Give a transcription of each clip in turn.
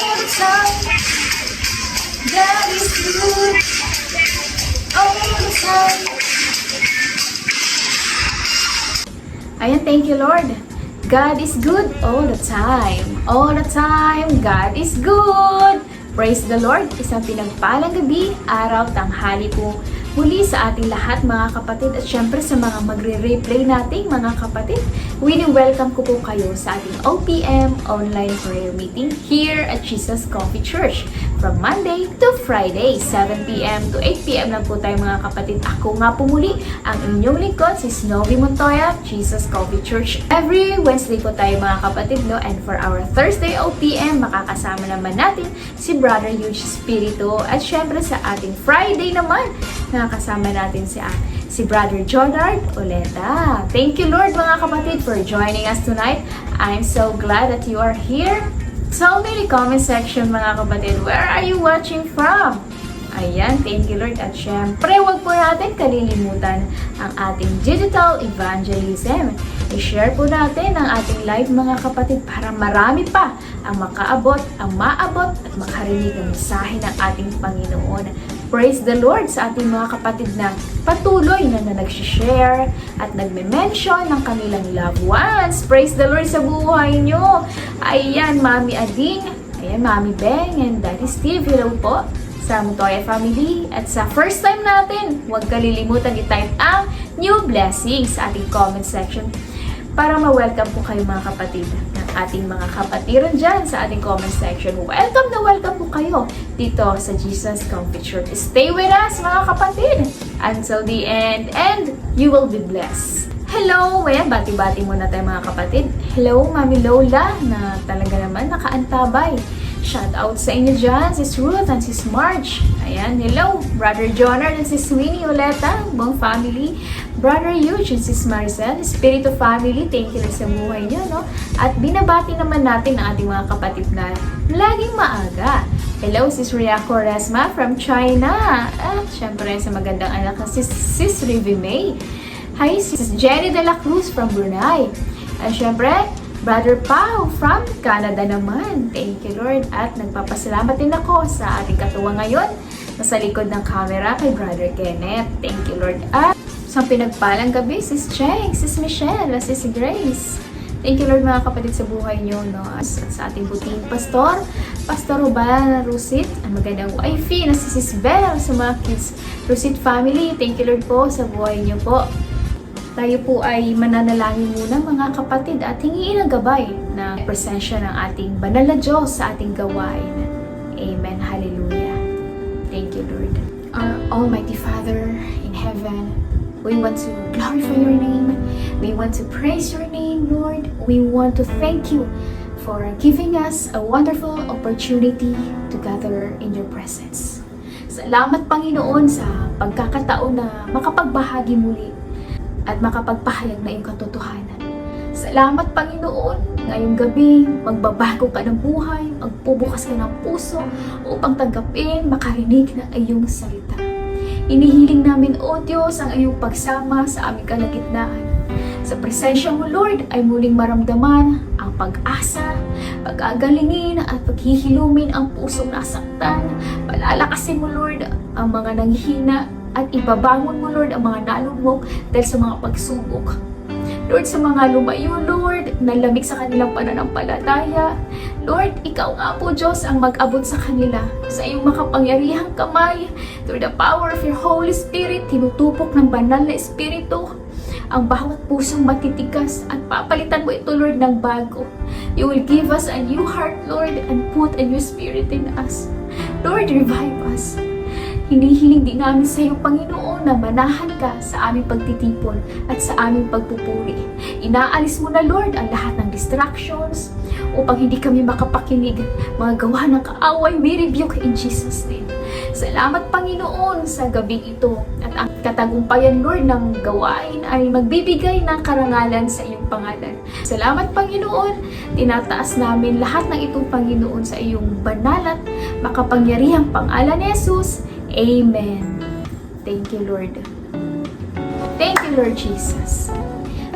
all the time. God is good all the time. Ayan, thank you, Lord. God is good all the time. All the time, God is good. Praise the Lord. Isang pinagpalang gabi, araw, tanghali po muli sa ating lahat mga kapatid at syempre sa mga magre-replay nating mga kapatid. Welcome ko po kayo sa ating OPM online prayer meeting here at Jesus Coffee Church from Monday to Friday, 7 p.m. to 8 p.m. lang po tayo mga kapatid. Ako nga po muli ang inyong lingkod, si Snowy Montoya, Jesus Coffee Church. Every Wednesday po tayo mga kapatid, no? And for our Thursday OPM, makakasama naman natin si Brother Huge Spirito. At syempre sa ating Friday naman, nakasama natin si Brother Jonard Oleta. Thank you, Lord, mga kapatid, for joining us tonight. I'm so glad that you are here. So many comment section, mga kapatid. Where are you watching from? Ayan, thank you, Lord. At syempre, huwag po natin kalilimutan ang ating digital evangelism. I-share po natin ang ating live, mga kapatid, para marami pa ang makaabot, ang maabot at makarinig ng mensahe ng ating Panginoon. Praise the Lord sa ating mga kapatid na patuloy na nag-share at nagme-mention ng kanilang loved ones. Praise the Lord sa buhay nyo. Ayan, Mami Ading, ayan, Mami Beng, and Daddy Steve, hello po sa Montoya family. At sa first time natin, huwag kalilimutan i-type ang new blessings sa ating comment section para ma-welcome po kayo mga kapatid ng ating mga kapatiran dyan sa ating comment section. Welcome na welcome po kayo dito sa Jesus Coffee Church. Stay with us mga kapatid until the end and you will be blessed. Hello! Ayan, bati-bati muna tayo mga kapatid. Hello, Mami Lola na talaga naman nakaantabay. Shout out sa inyo dyan, Sis Ruth and Sis Marge. Ayan, hello, Brother Jonard and Sis Winnie Oleta, buong family. Brother Huge and Sis Maricel, Espiritu family, thank you sa buhay nyo, no? At binabati naman natin ang ating mga kapatid na laging maaga. Hello, Sis Ria Quaresma from China. At syempre sa magandang anak na Sis Rivi May. Hi, Sis Jenny de la Cruz from Brunei. At syempre, Brother Pao from Canada naman. Thank you, Lord. At nagpapasalamat din ako sa ating katuwa ngayon nasa likod ng camera kay Brother Kenneth. Thank you, Lord. At sa pinagpalang gabi, Sis Cheng, Sis Michelle, Sis Grace. Thank you, Lord, mga kapatid sa buhay nyo, no? At sa ating buting pastor, Pastor Ruban Rusit, ang magandang wifey na si Sis Belle, sa mga kids Rusit family. Thank you, Lord, po sa buhay nyo po. Tayo po ay mananalangin muna mga kapatid at hingiin ang gabay na presensya ng ating banal na Diyos sa ating gawain. Amen. Hallelujah. Thank you, Lord. Our Almighty Father in heaven, we want to glorify your name. We want to praise your name, Lord. We want to thank you for giving us a wonderful opportunity to gather in your presence. Salamat, Panginoon, sa pagkakataon na makapagbahagi muli at makapagpahayag na iyong katotohanan. Salamat, Panginoon, ngayong gabi, magbabago ka ng buhay, magbubukas ka ng puso upang tanggapin, makarinig ng iyong salita. Inihiling namin, O Diyos, ang iyong pagsama sa aming kalagitnaan. Sa presensya mo, Lord, ay muling maramdaman ang pag-asa, pag-agalingin at paghihilumin ang pusong nasaktan. Palalakasin mo, Lord, ang mga nanghihina at ibabangon mo, Lord, ang mga nalugmok dahil sa mga pagsubok. Lord, sa mga lumayo, Lord, nalamig sa kanilang pananampalataya. Lord, ikaw nga po, Diyos, ang mag-abot sa kanila sa iyong makapangyarihang kamay. Through the power of your Holy Spirit, tinutupok ng banal na Espiritu ang bawat pusong matitigas at papalitan mo ito, Lord, ng bago. You will give us a new heart, Lord, and put a new spirit in us. Lord, revive us. Hinihiling din namin sa iyo, Panginoon, na manahan ka sa aming pagtitipon at sa aming pagpupuri. Inaalis mo na, Lord, ang lahat ng distractions upang hindi kami makapakinig. Mga gawa ng kaaway, we rebuke in Jesus' name. Salamat, Panginoon, sa gabing ito. At ang katagumpayan, Lord, ng gawain ay magbibigay ng karangalan sa iyong pangalan. Salamat, Panginoon. Tinataas namin lahat ng itong Panginoon sa iyong banal at makapangyarihang pangalan ni Jesus. Amen. Thank you, Lord. Thank you, Lord Jesus.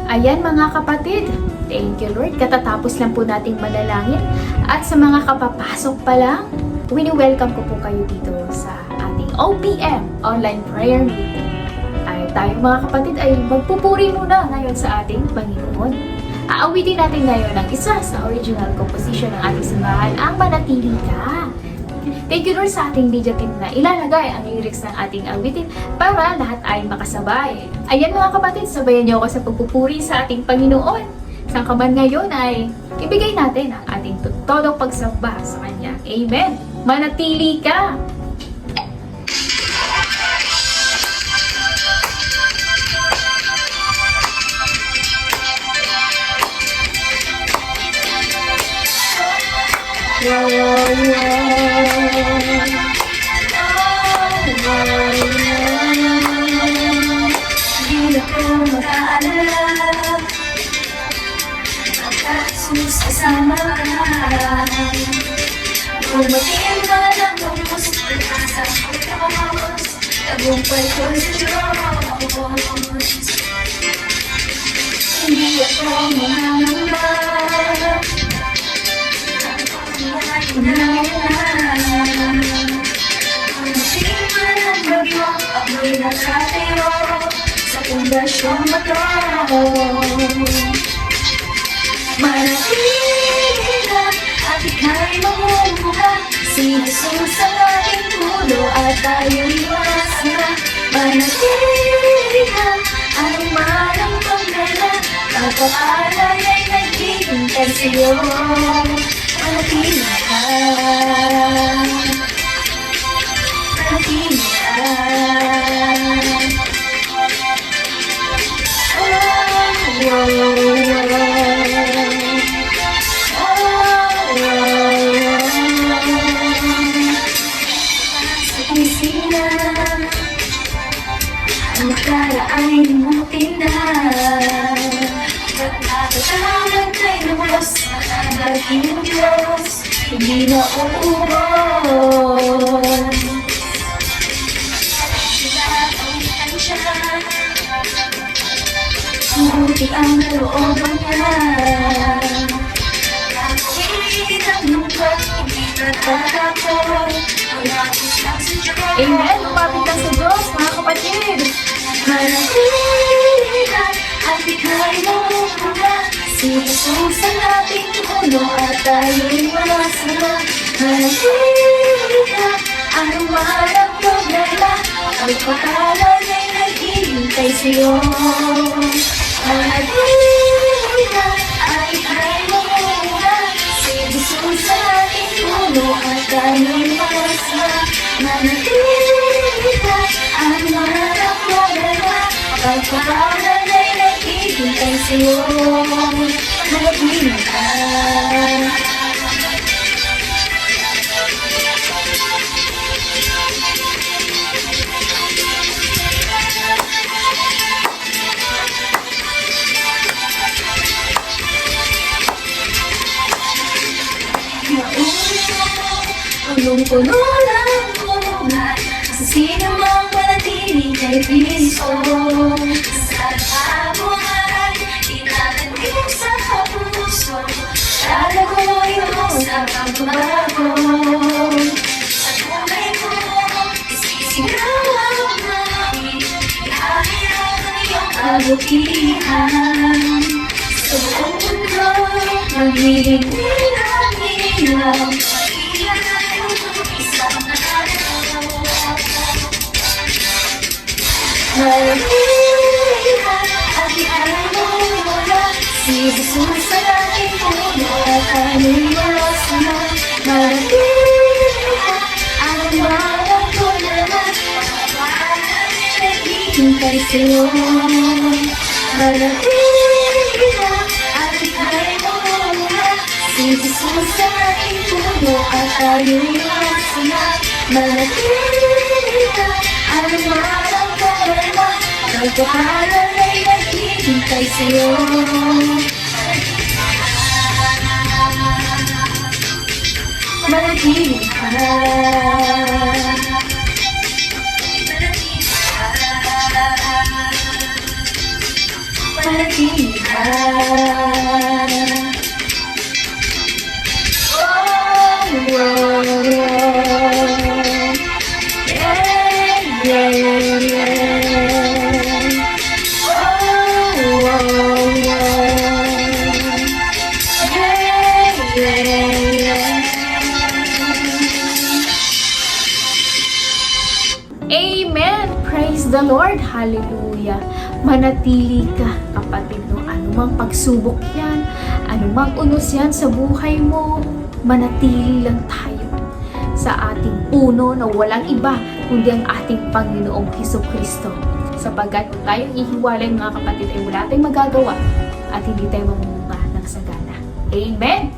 Ayan mga kapatid, Thank you, Lord. Katatapos lang po nating manalangin. At sa mga kapapasok pa lang, wini-welcome ko po kayo dito sa ating OPM, Online Prayer Meeting. Ay tayong mga kapatid ay magpupuri muna ngayon sa ating Panginoon. Aawitin natin ngayon ang isa sa original composition ng ating simbahan, ang Manatili Ka. Thank you, Lord, sa ating media team na ilalagay ang lyrics ng ating awitin para lahat ay makasabay. Ayan mga kapatid, sabayan niyo ako sa pagpupuri sa ating Panginoon. Saan ka man ngayon ay ibigay natin ang ating totodong pagsamba sa Kanya. Amen! Manatili ka! Di ako mag-aalala Pagkasus kasama ka Bumatiin man ang lungkos Pagkasa ko tapos Tagumpay ko sa Diyos Hindi ako mangangamba Bumatiin man ang bagyo Ako'y nakatayo Sa pundasyong bato Manatili ka at ika'y mamumuha Si Jesus ang ating pulo at tayo'y masaya Manatili ka, anong man ang problema Pagpapalay ay naghihintay sa'yo Manatili ka Manatili ka Ang nakaraan ay limutin na Pagkakatawag kay Diyos Ang dating Diyos Hindi na uubos Sinakawitan siya Mabuti ang kalooban niya Kahit ang lungkot Hindi natatakot Malapit lang sa Diyos Amen! Lumapit lang sa Diyos, mga kapatid! Manatili ka at ika'y mamumuha Si Jesus ang ating puno at tayo'y masaya Manatili ka, anong man ang problema Pagpapalay ay naghihintay sa'yo Manatili ka at ika'y mamumuha Si Jesus ang ating puno at tayo'y masaya Manatili ka, anong man ang problema Pagpapalay ay naghihintay sa'yo Manatili ka Punong-puno ng buhay Sa sino mang manatili kay Kristo Sa kabuhay, itatagin sa puso Lalagoy mo sa pagbabago Sa buhay mo, isisigaw namin Ihahirap ang iyong kabutihan Sa buong mundo, magiging nilang Manatili ka at ika'y mamumuha Si Jesus ang ating puno at tayo'y masaya Manatili ka, anong man ang problema Pagpapalay ay naghihintay sa'yo Manatili ka at ika'y mamumuha Si Jesus ang ating puno at tayo'y masaya Manatili ka, anong man ang problema Pagpapalay ay naghihintay sa'yo Manatili ka manatili ka. Amen! Praise the Lord! Hallelujah! Manatili ka, kapatid, no? Anumang pagsubok yan, anumang unos yan sa buhay mo, manatili lang tayo sa ating puno na walang iba kundi ang ating Panginoong Hesukristo. Sapagkat kung tayong ihiwalay, mga kapatid, ay wala tayong magagawa at hindi tayo mamunga ng sagana. Amen!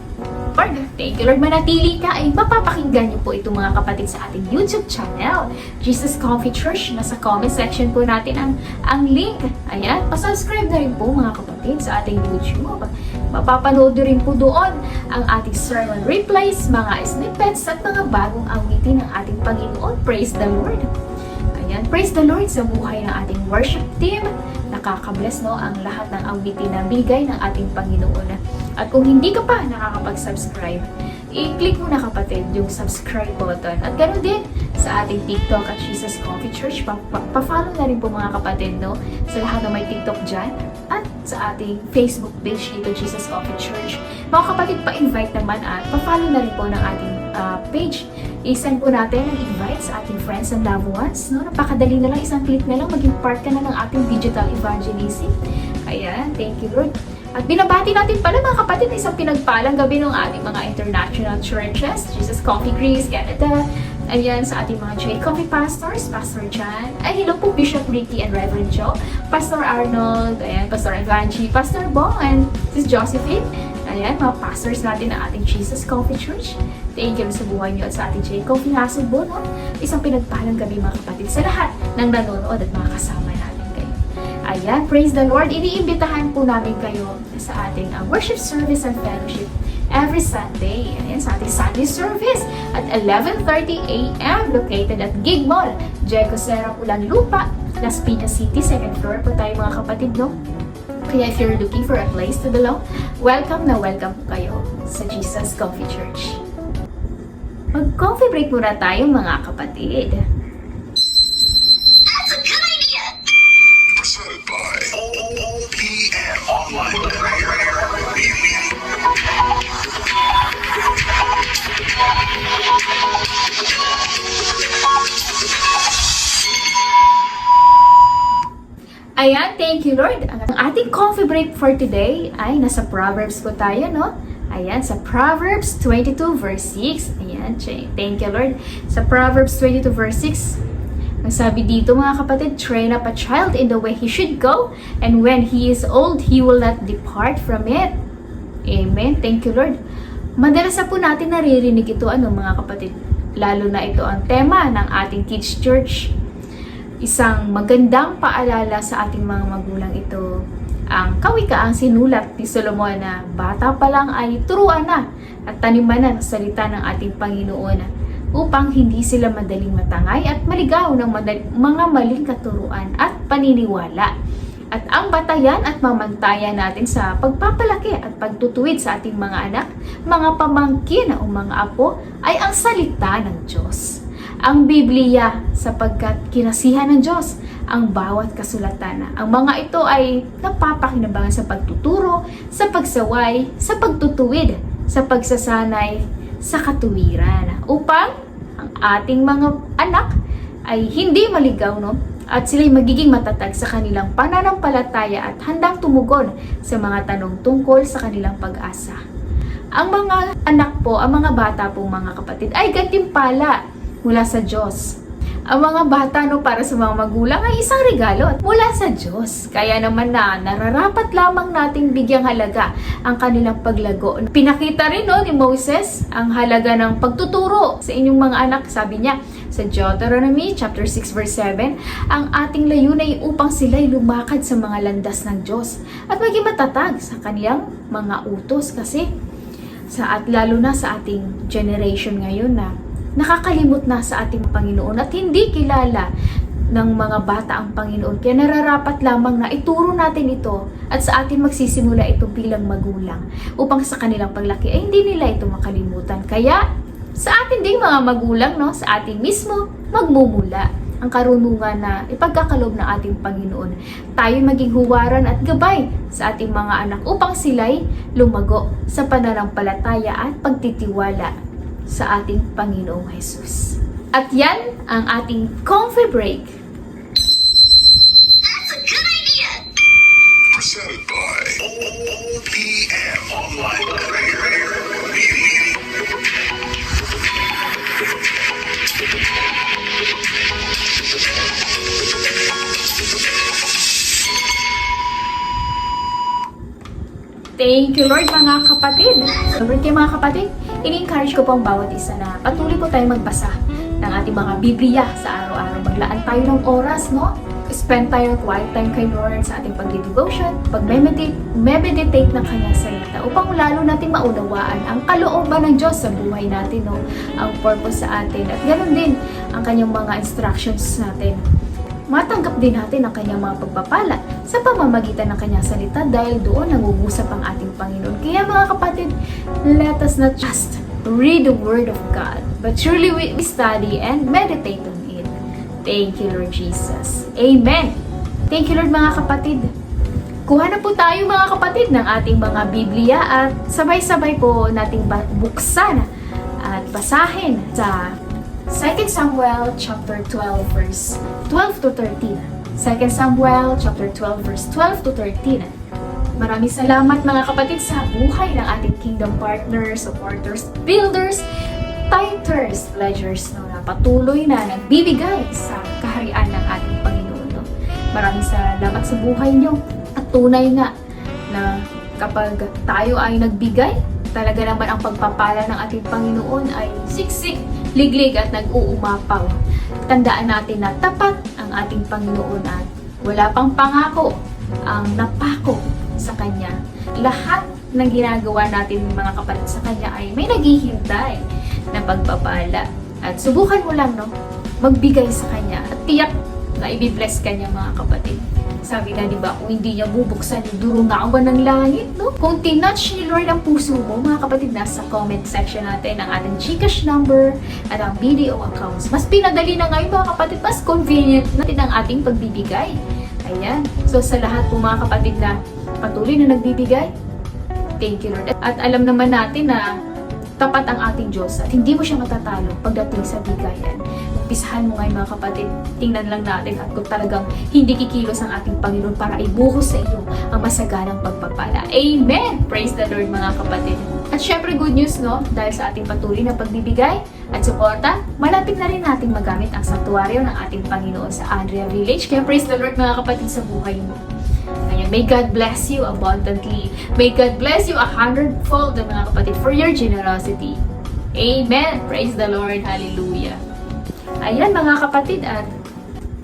Lord, thank you Lord, manatili ka, ay mapapakinggan niyo po itong mga kapatid sa ating YouTube channel, Jesus Coffee Church. Nasa comment section po natin ang link. Ayan, pasubscribe na rin po mga kapatid sa ating YouTube. Mapapanood rin po doon ang ating sermon replays, mga snippets at mga bagong awitin ng ating Panginoon. Praise the Lord! Ayan, praise the Lord sa buhay ng ating worship team. Nakakabless, no, ang lahat ng awitin na bigay ng ating Panginoon. At kung hindi ka pa nakakapag-subscribe, i-click mo na, kapatid, yung subscribe button. At ganoon din sa ating TikTok at Jesus Coffee Church. Pa-follow na rin po mga kapatid, no, sa lahat na may TikTok dyan. At sa ating Facebook page dito, Jesus Coffee Church. Mga kapatid, pa-invite naman at pa-follow na rin po ng ating page. I-send po natin ang invite sa ating friends and loved ones. No? Napakadali na lang, isang click na lang, maging part ka na ng ating digital evangelism. Ayan, thank you Lord. At binabati natin pala mga kapatid na isang pinagpalang gabi ng ating mga international churches, Jesus Coffee Greece, Canada. Ayan, sa ating mga J Coffee pastors, Pastor John. Ay, hello po Bishop Ricky and Reverend Joe, Pastor Arnold, ayan, Pastor Evangie, Pastor Bong, and Sis Josephine. Ayan, mga pastors natin ng ating Jesus Coffee Church. Thank you sa buhay niyo at sa ating J Coffee Hasselbo, no? Isang pinagpalang gabi mga kapatid sa lahat ng nanonood at mga kasama natin kayo. Ayan, praise the Lord. Iniimbitahan po namin kayo sa ating worship service and fellowship every Sunday. Ayan, sa ating Sunday service at 11:30 a.m. located at Gig Mall, Jeco Serra, Ulanlupa, Las Piñas City, 2nd floor po tayo mga kapatid, no? Kaya if you're looking for a place to belong, welcome na welcome po kayo sa Jesus Coffee Church. Mag-coffee break muna tayo mga kapatid. That's a good idea! Presented by OOPM Online Prayer. Ayan, thank you Lord. Ang ating coffee break for today ay nasa Proverbs po tayo, no? Ayan, sa Proverbs 22 verse 6. Ayan, thank you Lord. Sa Proverbs 22 verse 6, ang sabi dito mga kapatid, train up a child in the way he should go, and when he is old, he will not depart from it. Amen. Thank you Lord. Madalas na po natin naririnig ito, mga kapatid. Lalo na ito ang tema ng ating Kids Church. Isang magandang paalala sa ating mga magulang ito. Ang kawikaang sinulat ni Solomon na bata pa lang ay turuan na at taniman na ng salita ng ating Panginoon upang hindi sila madaling matangay at maligaw ng mga maling katuruan at paniniwala. At ang batayan at mamantayan natin sa pagpapalaki at pagtutuwid sa ating mga anak, mga pamangkin o mga apo ay ang salita ng Diyos. Ang Biblia, sapagkat kinasihan ng Diyos ang bawat kasulatan. Ang mga ito ay napapakinabangan sa pagtuturo, sa pagsaway, sa pagtutuwid, sa pagsasanay, sa katuwiran. Upang ang ating mga anak ay hindi maligaw, no? At sila'y magiging matatag sa kanilang pananampalataya at handang tumugon sa mga tanong tungkol sa kanilang pag-asa. Ang mga anak po, ang mga bata po mga kapatid, ay gantimpala mula sa Diyos. Ang mga bata, no, para sa mga magulang ay isang regalo mula sa Diyos. Kaya naman na nararapat lamang nating bigyang halaga ang kanilang paglago. Pinakita rin, no, ni Moses ang halaga ng pagtuturo sa inyong mga anak. Sabi niya sa Deuteronomy chapter 6 verse 7, ang ating layunin ay upang sila'y lumakad sa mga landas ng Diyos at maging matatag sa kanilang mga utos. Kasi at lalo na sa ating generation ngayon na nakakalimot na sa ating Panginoon at hindi kilala ng mga bata ang Panginoon. Kaya nararapat lamang na ituro natin ito at sa atin magsisimula ito bilang magulang upang sa kanilang paglaki ay hindi nila ito makalimutan. Kaya sa atin ding mga magulang, no, sa atin mismo magmumula ang karunungan na ipagkakaloob ng ating Panginoon. Tayo maging huwaran at gabay sa ating mga anak upang sila'y lumago sa pananampalataya at pagtitiwala sa ating Panginoong Jesus. At yan ang ating coffee break. That's a good idea. Presented by OPM Online Prayer. Thank you, Lord, mga kapatid. Lord, kayo mga kapatid, ini-encourage ko po ang bawat isa na patuloy po tayong magbasa ng ating mga Biblia sa araw-araw. Maglaan tayo ng oras, no? Spend tayo quiet time kay Lord sa ating pag-devotion, pag-meditate ng kanyang salita upang lalo natin maunawaan ang kalooban ng Diyos sa buhay natin, no? Ang purpose sa atin at ganoon din ang kanyang mga instructions natin. Matanggap din natin ang kanyang mga pagpapala sa pamamagitan ng kanyang salita dahil doon nangungusap ang ating Panginoon. Kaya mga kapatid, let us not just read the Word of God, but truly we study and meditate on it. Thank you, Lord Jesus. Amen. Thank you, Lord, mga kapatid. Kuha na po tayo mga kapatid ng ating mga Biblia at sabay-sabay po nating buksan at basahin sa 2 Samuel chapter 12 verse 12 to 13. 2 Samuel chapter 12 verse 12 to 13. Maraming salamat mga kapatid sa buhay ng ating kingdom partners, supporters, builders, tithers, pledgers, no, na patuloy na nagbibigay sa kaharian ng ating Panginoon. No? Maraming salamat sa buhay nyo at tunay nga na kapag tayo ay nagbigay, talaga naman ang pagpapala ng ating Panginoon ay siksik, liglig at nag-uumapaw. Tandaan natin na tapat ang ating Panginoon at wala pang pangako ang napako sa Kanya. Lahat ng ginagawa natin mga kapatid sa Kanya ay may naghihintay na pagpapala. At subukan mo lang, no? Magbigay sa Kanya at tiyak na i-bless ka niya mga kapatid. Sabi na, di ba, kung hindi niya bubuksan yung durungawan ng langit, no? Kung tinouch ni Lord ang puso mo, mga kapatid, nasa comment section natin ang ating GCash number at ang video accounts. Mas pinadali na ngayon mga kapatid, mas convenient natin ang ating pagbibigay. Ayan. So sa lahat po mga kapatid na patuloy na nagbibigay, thank you Lord. At alam naman natin na tapat ang ating Diyos at hindi mo siya matatalo pagdating sa bigayan. Umpisahan mo ngayon mga kapatid, tingnan lang natin at kung talagang hindi kikilos ang ating Panginoon para ibuhos sa iyo ang masaganang pagpapala. Amen! Praise the Lord mga kapatid. At syempre good news, no? Dahil sa ating patuloy na pagbibigay at suporta, malapit na rin natin magamit ang santuaryo ng ating Panginoon sa Andrea Village. Kaya praise the Lord mga kapatid sa buhay mo. Ayan, may God bless you abundantly. May God bless you 100-fold mga kapatid for your generosity. Amen! Praise the Lord! Hallelujah! Ayan mga kapatid, at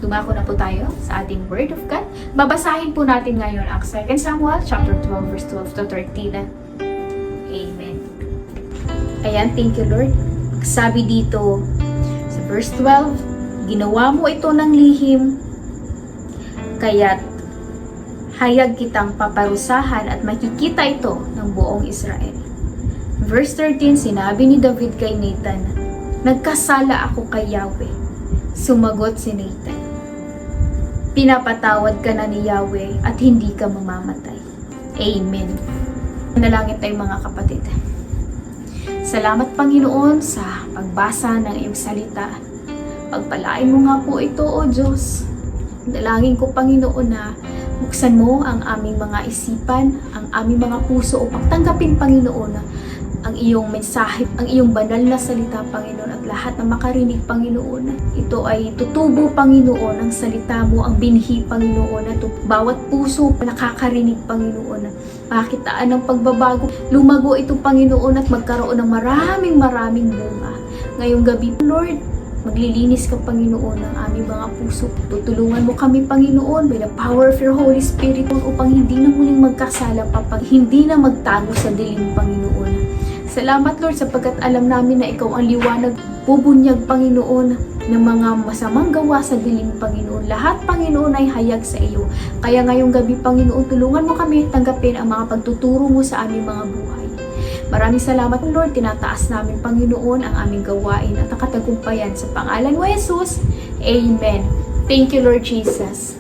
dumako na po tayo sa ating Word of God. Babasahin po natin ngayon ang 2 Samuel chapter 12 verse 12 to 13. Amen. Ayan, thank you Lord. Sabi dito sa verse 12, ginawa mo ito ng lihim, kaya't hayag kitang paparusahan at makikita ito ng buong Israel. Verse 13, sinabi ni David kay Nathan, nagkasala ako kay Yahweh. Sumagot si Nathan, pinapatawad ka na ni Yahweh at hindi ka mamamatay. Amen. Manalangin tayo mga kapatid. Salamat Panginoon sa pagbasa ng iyong salita. Pagpalain mo nga po ito o Diyos. Dalangin ko Panginoon na buksan mo ang aming mga isipan, ang aming mga puso upang tanggapin Panginoon ang iyong mensahe, ang iyong banal na salita, Panginoon, at lahat na makarinig, Panginoon. Ito ay tutubo, Panginoon, ang salita mo, ang binhi, Panginoon, at bawat puso nakakarinig, Panginoon. Makitaan ng pagbabago, lumago ito, Panginoon, at magkaroon ng maraming bunga. Ngayong gabi, Lord, maglilinis ka, Panginoon, ng aming mga puso. Tutulungan mo kami, Panginoon, by the power of your Holy Spirit, upang hindi na muling magkasala pa, hindi na magtago sa dilim, Panginoon. Salamat, Lord, sapagkat alam namin na ikaw ang liwanag, bubunyag, Panginoon, ng mga masamang gawa sa dilim, Panginoon. Lahat, Panginoon, ay hayag sa iyo. Kaya ngayong gabi, Panginoon, tulungan mo kami tanggapin ang mga pagtuturo mo sa aming mga buhay. Maraming salamat, Lord. Tinataas namin, Panginoon, ang aming gawain at ang katagumpayan sa pangalan mo, Jesus. Amen. Thank you, Lord Jesus.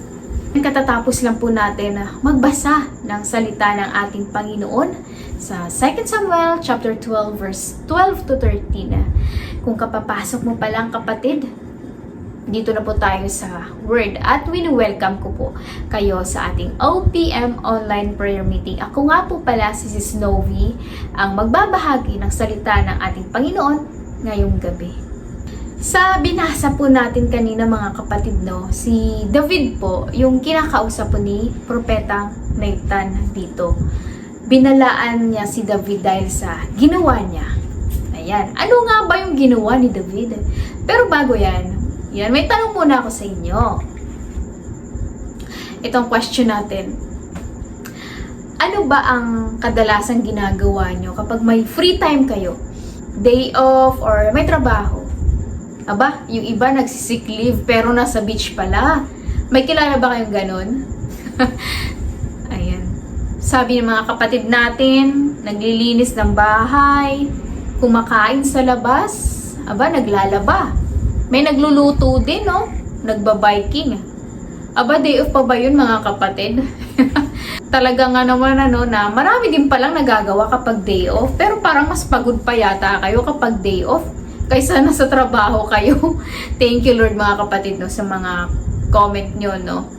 Katatapos lang po natin na magbasa ng salita ng ating Panginoon sa 2 Samuel chapter 12 verse 12 to 13. Kung kapapasok mo pa lang, kapatid, dito na po tayo sa Word at wini-welcome ko po kayo sa ating OPM online prayer meeting. Ako nga po pala si Sis Novi, ang magbabahagi ng salita ng ating Panginoon ngayong gabi. Sa binasa po natin kanina, mga kapatid, no, si David po, yung kinakausap po ni Propetang Nathan dito. Binalaan niya si David dahil sa ginawa niya. Ayan. Ano nga ba yung ginawa ni David? Pero bago yan, may tanong muna ako sa inyo. Itong question natin. Ano ba ang kadalasang ginagawa nyo kapag may free time kayo? Day off or may trabaho? Aba, yung iba nagsisick leave pero nasa beach pala. May kilala ba kayong ganon? Ayan. Sabi ng mga kapatid natin, naglilinis ng bahay, kumakain sa labas, aba, naglalaba. May nagluluto din, no? Nagbabiking. Aba, day off pa ba yun, mga kapatid? Talaga nga naman, na marami din palang nagagawa kapag day off, pero parang mas pagod pa yata kayo kapag day off kaysa nasa trabaho kayo. Thank you, Lord, mga kapatid, no, sa mga comment nyo, no.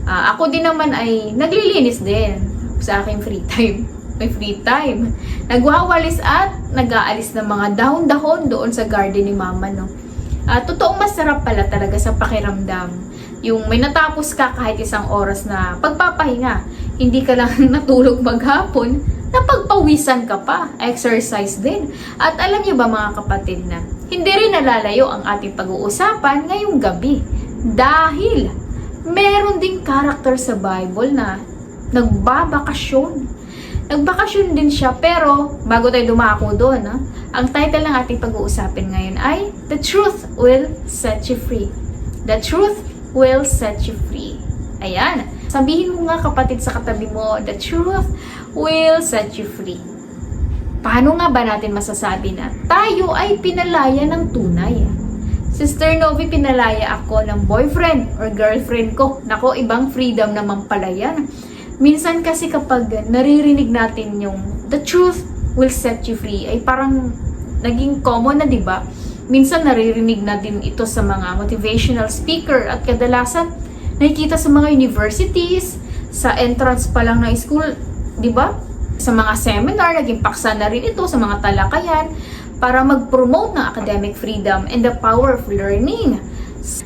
Ako din naman ay naglilinis din sa aking free time. May free time. Nagwawalis at nag-aalis ng mga dahon-dahon doon sa garden ni Mama, no. Totoong masarap pala talaga sa pakiramdam. Yung may natapos ka kahit isang oras na pagpapahinga. Hindi ka lang natulog maghapon, napagpawisan ka pa, exercise din. At alam niyo ba, mga kapatid, na hindi rin nalalayo ang ating pag-uusapan ngayong gabi. Dahil meron ding karakter sa Bible na nagbabakasyon. Nagbakasyon din siya, pero bago tayo dumako doon, ang title ng ating pag-uusapin ngayon ay The Truth Will Set You Free. The Truth Will Set You Free. Ayan. Sabihin mo nga, kapatid, sa katabi mo, the truth will set you free. Paano nga ba natin masasabi na tayo ay pinalaya ng tunay? Sister Novi, pinalaya ako ng boyfriend or girlfriend ko. Nako, ibang freedom naman pala yan. Minsan kasi kapag naririnig natin yung the truth will set you free, ay parang naging common na, diba? Minsan naririnig natin ito sa mga motivational speaker at kadalasan nakikita sa mga universities, sa entrance pa lang ng school, di ba? Sa mga seminar, naging paksa na rin ito sa mga talakayan para mag-promote ng academic freedom and the power of learning.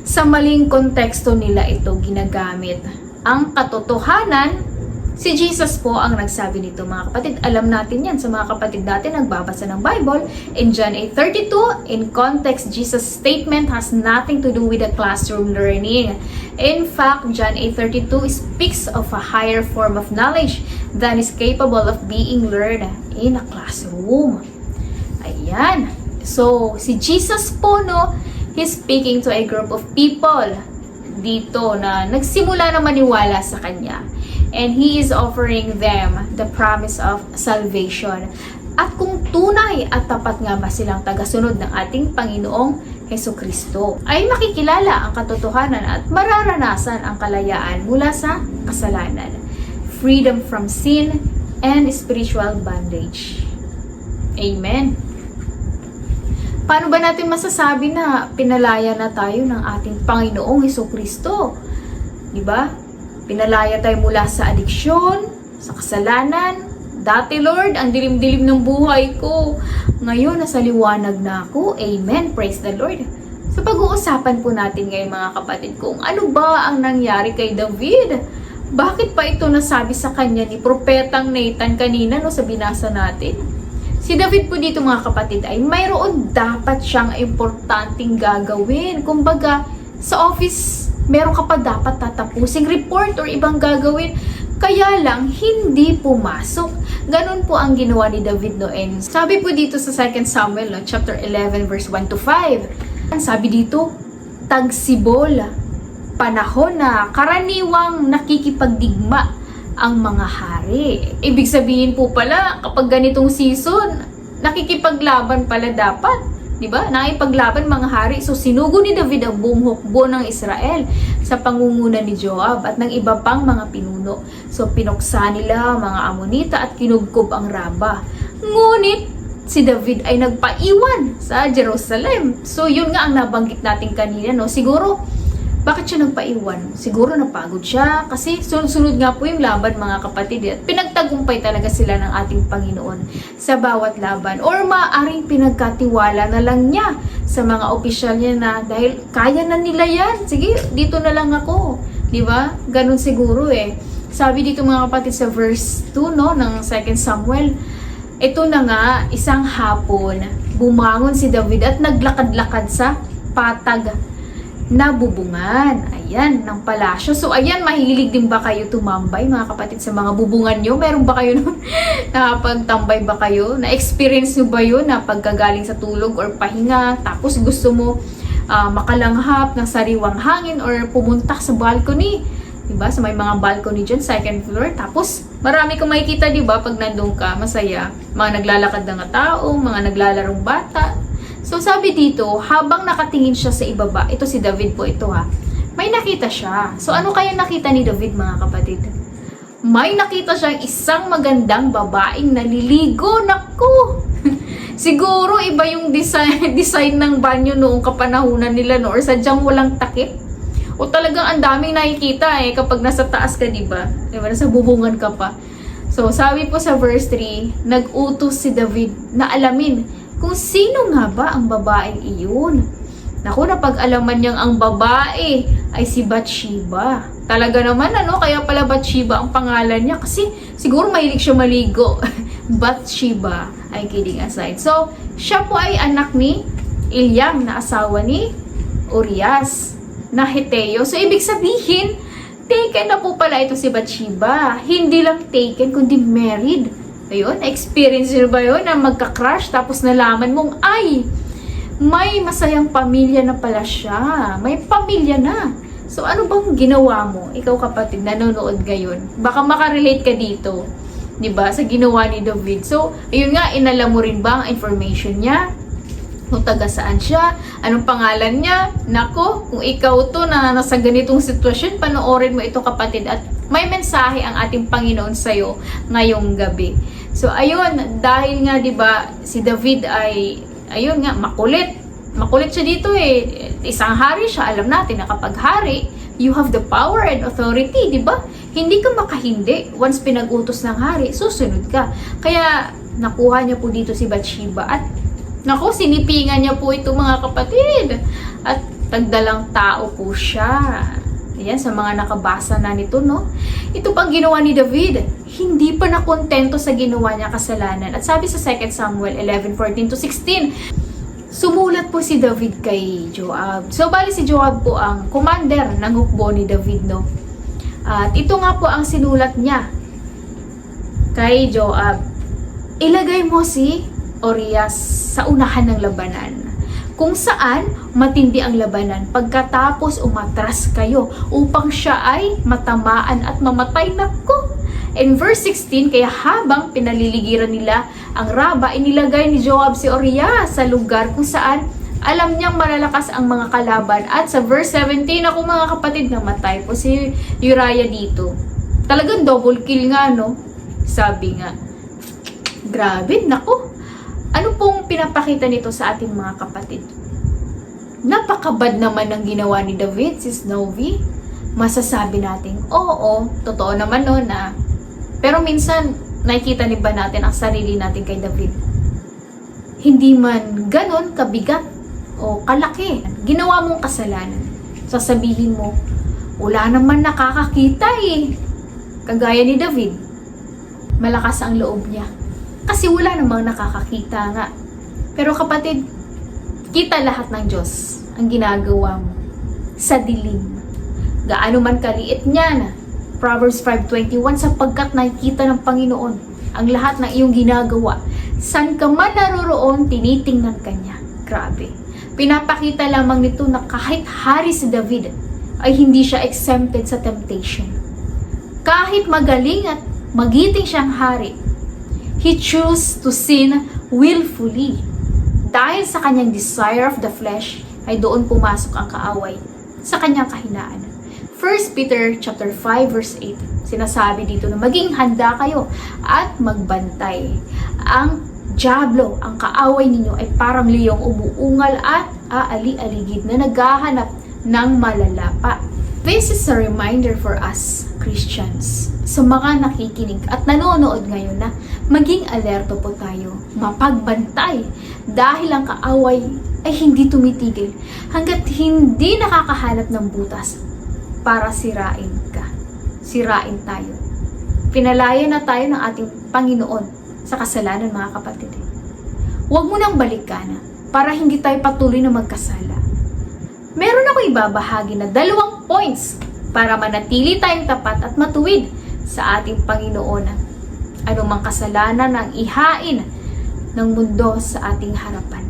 Sa maling konteksto nila ito ginagamit. Ang katotohanan, si Jesus po ang nagsabi nito, mga kapatid. Alam natin yan sa mga kapatid natin nagbabasa ng Bible. In John 8:32, in context, Jesus' statement has nothing to do with the classroom learning. In fact, John 8:32 speaks of a higher form of knowledge than is capable of being learned in a classroom. Ayan. So, si Jesus po, no, he's speaking to a group of people dito na nagsimula na maniwala sa Kanya. And He is offering them the promise of salvation. At kung tunay at tapat nga ba silang tagasunod ng ating Panginoong Hesukristo, ay makikilala ang katotohanan at mararanasan ang kalayaan mula sa kasalanan, freedom from sin, and spiritual bondage. Amen. Paano ba natin masasabi na pinalaya na tayo ng ating Panginoong Hesukristo? Diba? Pinalaya tayo mula sa adiksyon, sa kasalanan. Dati, Lord, ang dilim-dilim ng buhay ko. Ngayon, nasa liwanag na ako. Amen. Praise the Lord. So, pag-uusapan po natin ngayon, mga kapatid, kung ano ba ang nangyari kay David. Bakit pa ito nasabi sa kanya ni Propetang Nathan kanina, no, sa binasa natin? Si David po dito, mga kapatid, ay mayroon dapat siyang importanteng gagawin. Kumbaga, sa office, meron ka pa dapat tatapusing report or ibang gagawin. Kaya lang, hindi pumasok. Ganon po ang ginawa ni David noon. Sabi po dito sa 2 Samuel, no, chapter 11, verse 1 to 5. Sabi dito, tagsibol, panahon na karaniwang nakikipagdigma ang mga hari. Ibig sabihin po pala, kapag ganitong season, nakikipaglaban pala dapat. Diba? Nakipaglaban mga hari. So, sinugo ni David ang buong hukbo ng Israel sa pangunguna ni Joab at ng iba pang mga pinuno. So, pinuksa nila mga Amonita at kinubkob ang Raba. Ngunit, si David ay nagpaiwan sa Jerusalem. So, yun nga ang nabanggit natin kanina, no? Siguro, bakit siya nagpaiwan? Siguro napagod siya kasi sunod-sunod nga po yung laban, mga kapatid, at pinagtagumpay talaga sila ng ating Panginoon sa bawat laban, or maaaring pinagkatiwala na lang niya sa mga opisyal niya na dahil kaya na nila yan, sige, dito na lang ako, di ba? Ganun siguro eh. Sabi dito mga kapatid sa verse 2, no, ng 2 Samuel, ito na nga, isang hapon, bumangon si David at naglakad-lakad sa patag na bubungan. Ayan, ng palasyo. So, ayan, mahilig din ba kayo tumambay, mga kapatid, sa mga bubungan nyo? Meron ba kayo nun? Nakapagtambay ba kayo? Na-experience nyo ba yun na pagkagaling sa tulog or pahinga, tapos gusto mo makalanghap ng sariwang hangin or pumunta sa balcony? Diba? Sa may mga balcony dyan, second floor. Tapos, marami kang makikita, diba? Pag nandun ka, masaya. Mga naglalakad ng tao, mga naglalarong bata. So, sabi dito, habang nakatingin siya sa ibaba, ito si David po ito ha, may nakita siya. So, ano kaya nakita ni David, mga kapatid? May nakita siyang isang magandang babaeng naliligo. Naku! Siguro, iba yung design ng banyo noong kapanahunan nila, no? Or sadyang walang takip. O talagang ang daming nakikita eh, kapag nasa taas ka, diba? Diba? Nasa bubungan ka pa. So, sabi po sa verse 3, nag-utos si David na alamin kung sino nga ba ang babaeng iyon. Naku, napag-alaman niyang ang babae ay si Bathsheba. Talaga naman, ano, kaya pala Bathsheba ang pangalan niya kasi siguro mahilig siya maligo. Bathsheba, ay kidding aside. So, siya po ay anak ni Eliam na asawa ni Urias na Heteo. So, ibig sabihin, taken na po pala ito si Bathsheba. Hindi lang taken, kundi married. Ayun, experience nyo ba yun na magka-crush tapos nalaman mong, ay, may masayang pamilya na pala siya. May pamilya na. So, ano bang ginawa mo? Ikaw kapatid, nanonood ngayon. Baka makarelate ka dito. 'Di ba? Sa ginawa ni David. So, ayun nga, inalam mo rin ba ang information niya? Kung taga saan siya? Anong pangalan niya? Nako, kung ikaw to na nasa ganitong sitwasyon, panoorin mo ito kapatid. At may mensahe ang ating Panginoon sa'yo ngayong gabi. So, ayun, dahil nga, 'di ba, si David ay, ayun nga, makulit. Makulit siya dito eh. Isang hari siya, alam natin na kapag hari, you have the power and authority, 'di ba? Hindi ka makahindi. Once pinag-utos ng hari, susunod ka. Kaya, nakuha niya po dito si Bathsheba at naku, sinipingan niya po ito mga kapatid. At tagdalang tao po siya. Ayan, sa mga nakabasa na nito, no? Ito pang ginawa ni David. Hindi pa nakontento sa ginawa niya kasalanan. At sabi sa 2 Samuel 11:14-16, sumulat po si David kay Joab. So, bali si Joab po ang commander ng hukbo ni David, no? At ito nga po ang sinulat niya kay Joab. Ilagay mo si Urias sa unahan ng labanan, kung saan matindi ang labanan, pagkatapos umatras kayo upang siya ay matamaan at mamatay. Nako! In verse 16, kaya habang pinaliligiran nila ang Raba, inilagay ni Joab si Urias sa lugar kung saan alam niyang malalakas ang mga kalaban. At sa verse 17, ako mga kapatid, namatay po si Uriah dito. Talagang double kill nga, no? Sabi nga. Grabe, nako! Ano pong pinapakita nito sa ating mga kapatid? Napakabad naman ng ginawa ni David, sis Novi. Masasabi natin, oo, totoo naman no na. Pero minsan, nakikita ni ba natin ang sarili natin kay David? Hindi man ganon kabigat o kalaki. Ginawa mong kasalanan. Sasabihin mo, wala naman nakakakita eh. Kagaya ni David, malakas ang loob niya. Kasi wala namang nakakakita nga. Pero kapatid, kita lahat ng Diyos ang ginagawa mo sa dilim. Gaano man kaliit niya na. Proverbs 5:21, sapagkat nakikita ng Panginoon ang lahat ng iyong ginagawa. San ka man naroroon, tinitingnan ka niya. Grabe. Pinapakita lamang nito na kahit hari si David ay hindi siya exempted sa temptation. Kahit magaling at magiting siyang hari, he chose to sin willfully. Dahil sa kanyang desire of the flesh, ay doon pumasok ang kaaway sa kanyang kahinaan. 1 Peter chapter 5 verse 8, sinasabi dito na maging handa kayo at magbantay. Ang dyablo, ang kaaway ninyo ay parang liyong umuungal at aali-aligid na naghahanap ng malalapa. This is a reminder for us, Christians, sa mga nakikinig at nanonood ngayon na maging alerto po tayo, mapagbantay, dahil ang kaaway ay hindi tumitigil hanggat hindi nakakahanap ng butas para sirain ka, sirain tayo. Pinalaya na tayo ng ating Panginoon sa kasalanan, mga kapatid. Huwag mo nang balikan para hindi tayo patuloy na magkasala. Meron ako ibabahagi na 2 points para manatili tayong tapat at matuwid sa ating Panginoon. Anumang kasalanan ang ihain ng mundo sa ating harapan.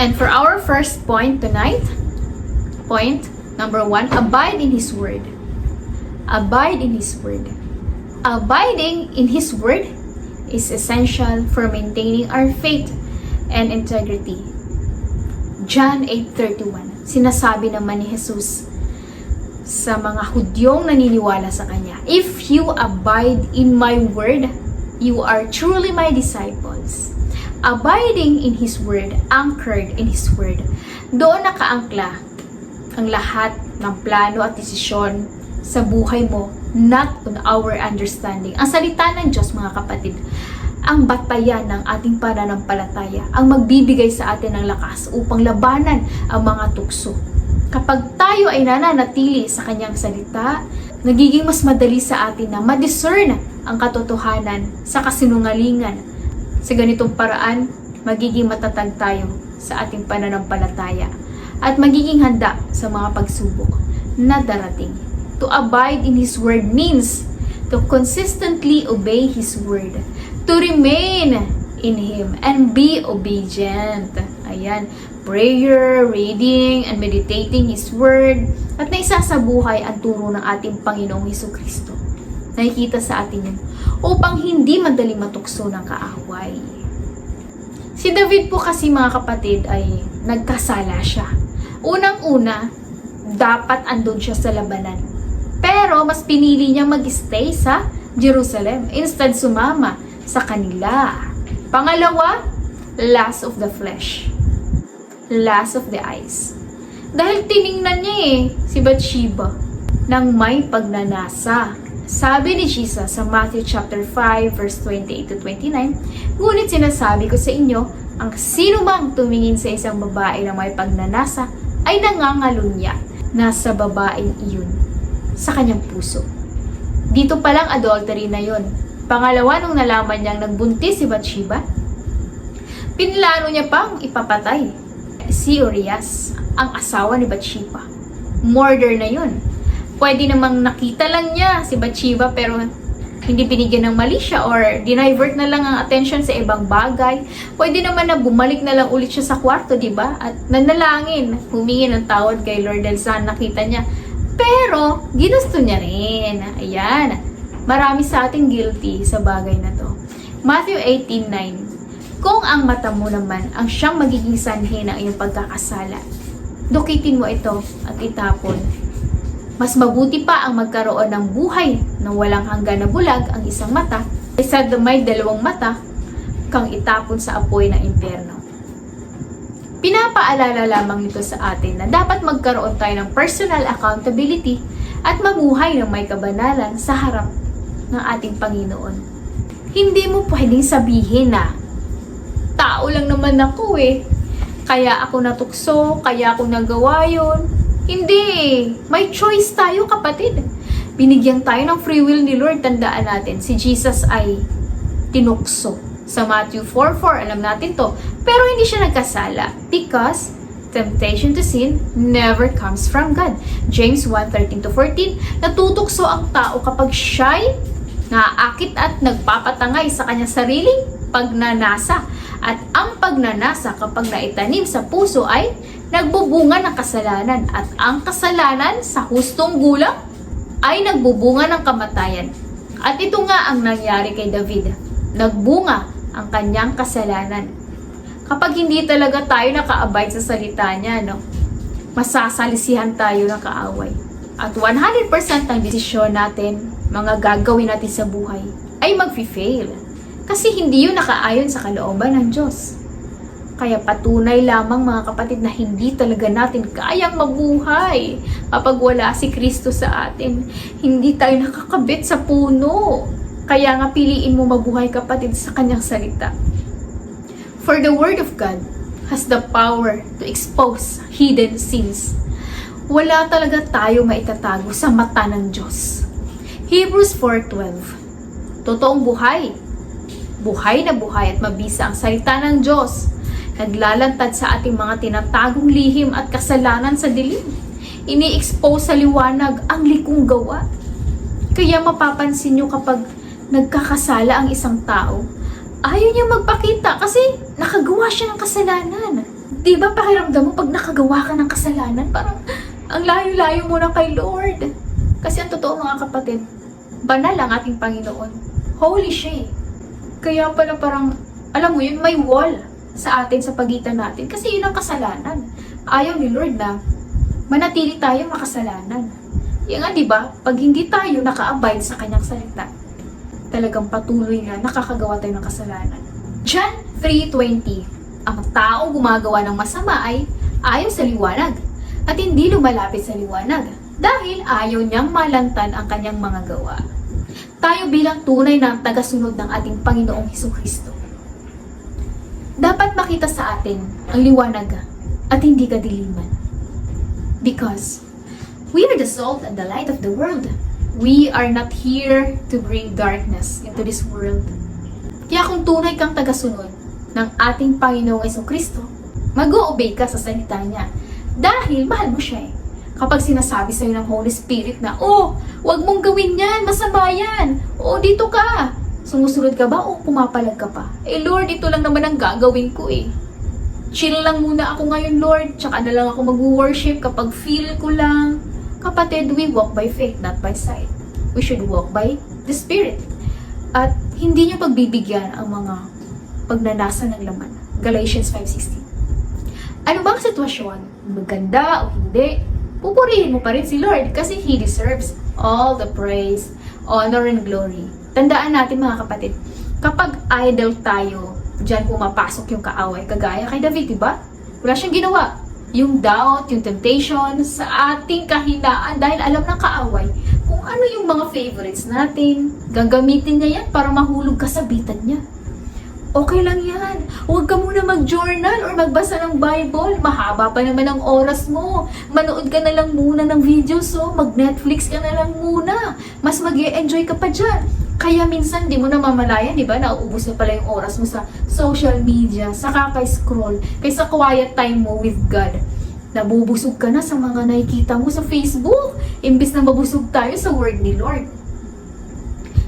And for our first point tonight, point number 1, abide in His Word. Abide in His Word. Abiding in His Word is essential for maintaining our faith and integrity. John 8:31, sinasabi naman ni Jesus sa mga Hudyong naniniwala sa Kanya, "If you abide in my word, you are truly my disciples." Abiding in His word, anchored in His word. Doon nakaangkla ang lahat ng plano at desisyon sa buhay mo, not on our understanding. Ang salita ng Diyos, mga kapatid, ang batayan ng ating pananampalataya, ang magbibigay sa atin ng lakas upang labanan ang mga tukso. Kapag tayo ay nananatili sa Kanyang salita, nagiging mas madali sa atin na ma-discern ang katotohanan sa kasinungalingan. Sa ganitong paraan, magiging matatag tayo sa ating pananampalataya at magiging handa sa mga pagsubok na darating. To abide in His Word means to consistently obey His Word, to remain in Him and be obedient. Ayan, prayer, reading, and meditating His Word, at naisasabuhay ang turo ng ating Panginoong Hesukristo. Nakikita sa atin yun, upang hindi madaling matukso ng kaaway. Si David po kasi, mga kapatid, ay nagkasala siya. Unang-una, dapat andun siya sa labanan. Pero mas pinili niyang mag-stay sa Jerusalem. Instead, sumama sa kanila. Pangalawa, lust of the flesh. Lust of the eyes. Dahil tiningnan niya si Bathsheba ng may pagnanasa. Sabi ni Jesus sa Matthew chapter 5 verse 28 to 29, "Ngunit sinasabi ko sa inyo, ang sino mang tumingin sa isang babae na may pagnanasa ay nangangalunya na sa babaeng iyon sa kanyang puso." Dito pa lang adultery na yon. Pangalawa, nung nalaman niyang nagbuntis si Bathsheba, pinlano niya pang ipapatay si Urias, ang asawa ni Bathsheba. Murder na yon. Pwede namang nakita lang niya si Bathsheba pero hindi binigyan ng mali siya or dinivert na lang ang attention sa ibang bagay. Pwede naman na bumalik na lang ulit siya sa kwarto, di ba? At nanalangin, humingi ng tawad kay Lord dahil saan nakita niya. Pero, ginusto niya rin. Ayan. Marami sa ating guilty sa bagay na to. Matthew 18:9. Kung ang mata mo naman ang siyang magiging sanhi ng iyong pagkakasala, dukitin mo ito at itapon. Mas mabuti pa ang magkaroon ng buhay na walang hanggan na bulag ang isang mata kaysa may 2 mata kang itapon sa apoy ng impyerno. Pinapaalala lamang ito sa atin na dapat magkaroon tayo ng personal accountability at mamuhay ng may kabanalan sa harap ng ating Panginoon. Hindi mo pwedeng sabihin na, tao lang naman ako kaya ako natukso, kaya ako nagawa yun. Hindi. May choice tayo, kapatid. Binigyan tayo ng free will ni Lord. Tandaan natin, si Jesus ay tinukso. Sa Matthew 4:4, alam natin to. Pero hindi siya nagkasala because temptation to sin never comes from God. James 1:13-14, natutukso ang tao kapag siya'y naaakit at nagpapatangay sa kanyang sariling pagnanasa. At ang pagnanasa kapag naitanim sa puso ay nagbubunga ng kasalanan, at ang kasalanan sa hustong gulang ay nagbubunga ng kamatayan. At ito nga ang nangyari kay David. Nagbunga ang kanyang kasalanan. Kapag hindi talaga tayo naka-abide sa salita niya, masasalisihan tayo ng kaaway. At 100% ng desisyon natin, mga gagawin natin sa buhay, ay mag-fail. Kasi hindi yun nakaayon sa kalooban ng Diyos. Kaya patunay lamang mga kapatid na hindi talaga natin kayang mabuhay kapag wala si Kristo sa atin. Hindi tayo nakakabit sa puno. Kaya nga piliin mo mabuhay kapatid sa kanyang salita. For the Word of God has the power to expose hidden sins. Wala talaga tayo maitatago sa mata ng Diyos. Hebrews 4:12. Totoong buhay. Buhay na buhay at mabisa ang salita ng Diyos. Naglalantad sa ating mga tinatagong lihim at kasalanan sa dilim. Ini-expose sa liwanag ang likong gawa. Kaya mapapansin nyo kapag nagkakasala ang isang tao, ayaw niya magpakita kasi nakagawa siya ng kasalanan. Di ba pakiramdam mo pag nakagawa ka ng kasalanan, parang ang layo-layo mo na kay Lord. Kasi ang totoo mga kapatid, banal ang ating Panginoon. Holy siya eh. Kaya pala parang, alam mo yun, may wall sa atin sa pagitan natin. Kasi yun ang kasalanan. Ayaw ni Lord na manatili tayo makasalanan. Yan nga diba, pag hindi tayo naka-abide sa kanyang salita, talagang patuloy na nakakagawa tayo ng kasalanan. John 3:20. Ang taong gumagawa ng masama ay ayaw sa liwanag at hindi lumalapit sa liwanag dahil ayaw niyang malantad ang kanyang mga gawa. Tayo bilang tunay na tagasunod ng ating Panginoong Hesukristo, dapat makita sa atin ang liwanag at hindi kadiliman. Because we are the salt and the light of the world. We are not here to bring darkness into this world. Kaya kung tunay kang tagasunod ng ating Panginoong Hesukristo, mag-o-obey ka sa salita niya. Dahil mahal mo siya eh. Kapag sinasabi sa'yo ng Holy Spirit na, oh, wag mong gawin yan, masama yan. Oh, dito ka. Sumusunod ka ba o pumapalag ka pa? Eh Lord, ito lang naman ang gagawin ko eh. Chill lang muna ako ngayon Lord, tsaka na lang ako mag-worship kapag feel ko lang. Kapatid, we walk by faith, not by sight. We should walk by the Spirit. At hindi niyo pagbibigyan ang mga pagnanasa ng laman. Galatians 5:16. Ano bang sitwasyon? Maganda o hindi? Pupurihin mo pa rin si Lord kasi He deserves all the praise, honor, and glory. Tandaan natin mga kapatid, kapag idol tayo, diyan pumapasok yung kaaway. Kagaya kay David, diba? Wala siyang ginawa. Yung doubt, yung temptation sa ating kahinaan dahil alam ng kaaway kung ano yung mga favorites natin. Gagamitin niya yan para mahulog ka sa bitan niya. Okay lang yan. Huwag ka muna mag-journal or magbasa ng Bible. Mahaba pa naman ang oras mo. Manood ka na lang muna ng videos, so mag-Netflix ka na lang muna. Mas mag-e-enjoy ka pa dyan. Kaya minsan di mo na mamalayan, di ba? Nauubos na pala yung oras mo sa social media, sa kakay-scroll, kaysa quiet time mo with God. Nabubusog ka na sa mga nakikita mo sa Facebook, imbis na mabusog tayo sa word ni Lord.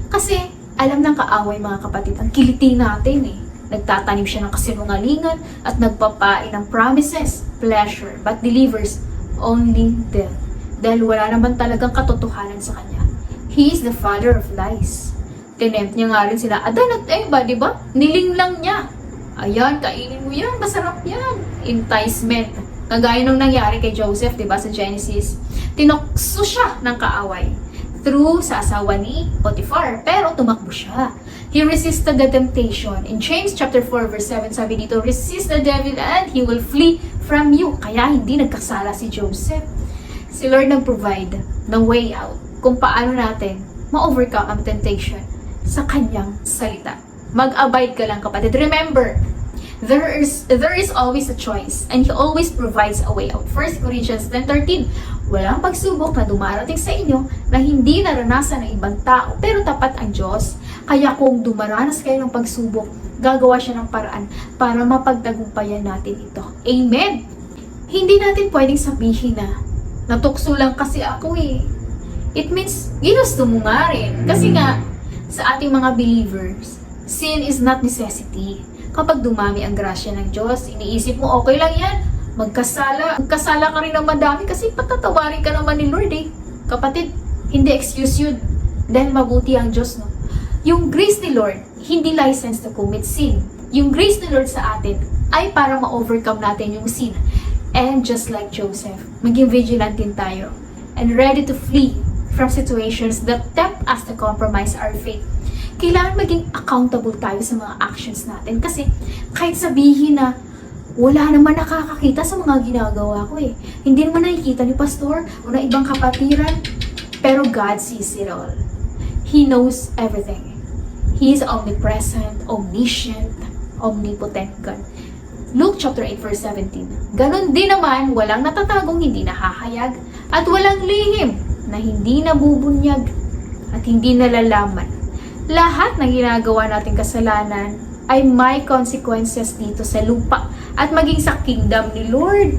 Kasi, alam ng kaaway mga kapatid, ang kiliti natin eh. Nagtatanim siya ng kasinungalingan at nagpapain ng promises, pleasure, but delivers only death. Dahil wala naman talagang katotohanan sa kanya. He is the father of lies. Tinempt niya nga rin sila Adan at Eva, di ba? Niling lang niya. Ayan, kainin mo yan, masarap yan. Enticement. Kagaya nung nangyari kay Joseph, di ba, sa Genesis. Tinokso siya ng kaaway through sa asawa ni Potiphar, pero tumakbo siya. He resisted the temptation. In James chapter 4 verse 7, sabi dito, resist the devil and he will flee from you. Kaya hindi nagkasala si Joseph. Si Lord nag-provide ng way out kung paano natin ma-overcome ang temptation sa kanyang salita. Mag-abide ka lang kapatid. Remember, there is always a choice and He always provides a way out. 1 Corinthians 10:13. Walang pagsubok na dumarating sa inyo na hindi naranasan ng ibang tao, pero tapat ang Diyos. Kaya kung dumaranas kayo ng pagsubok, gagawa siya ng paraan para mapagtagumpayan natin ito. Amen! Hindi natin pwedeng sabihin na natukso lang kasi ako eh. It means, ginusto mo nga rin. Kasi nga, sa ating mga believers, sin is not necessity. Kapag dumami ang grasya ng Diyos, iniisip mo okay lang yan. Magkasala ka rin ng madami kasi patatawarin ka naman ni Lord eh. Kapatid, hindi excuse yun. Dahil mabuti ang Diyos, no? Yung grace ni Lord, hindi license to commit sin. Yung grace ni Lord sa atin ay para ma-overcome natin yung sin. And just like Joseph, maging vigilant din tayo and ready to flee from situations that tempt us to compromise our faith. Kailangan maging accountable tayo sa mga actions natin kasi kahit sabihin na wala naman nakakakita sa mga ginagawa ko eh. Hindi naman nakikita ni pastor o ng ibang kapatiran, pero God sees it all. He knows everything. He is omnipresent, omniscient, omnipotent God. Luke chapter 8 verse 17. Ganon din naman, walang natatagong hindi nakahayag at walang lihim na hindi nabubunyag at hindi nalalaman. Lahat ng ginagawa nating kasalanan ay may consequences dito sa lupa at maging sa kingdom ni Lord.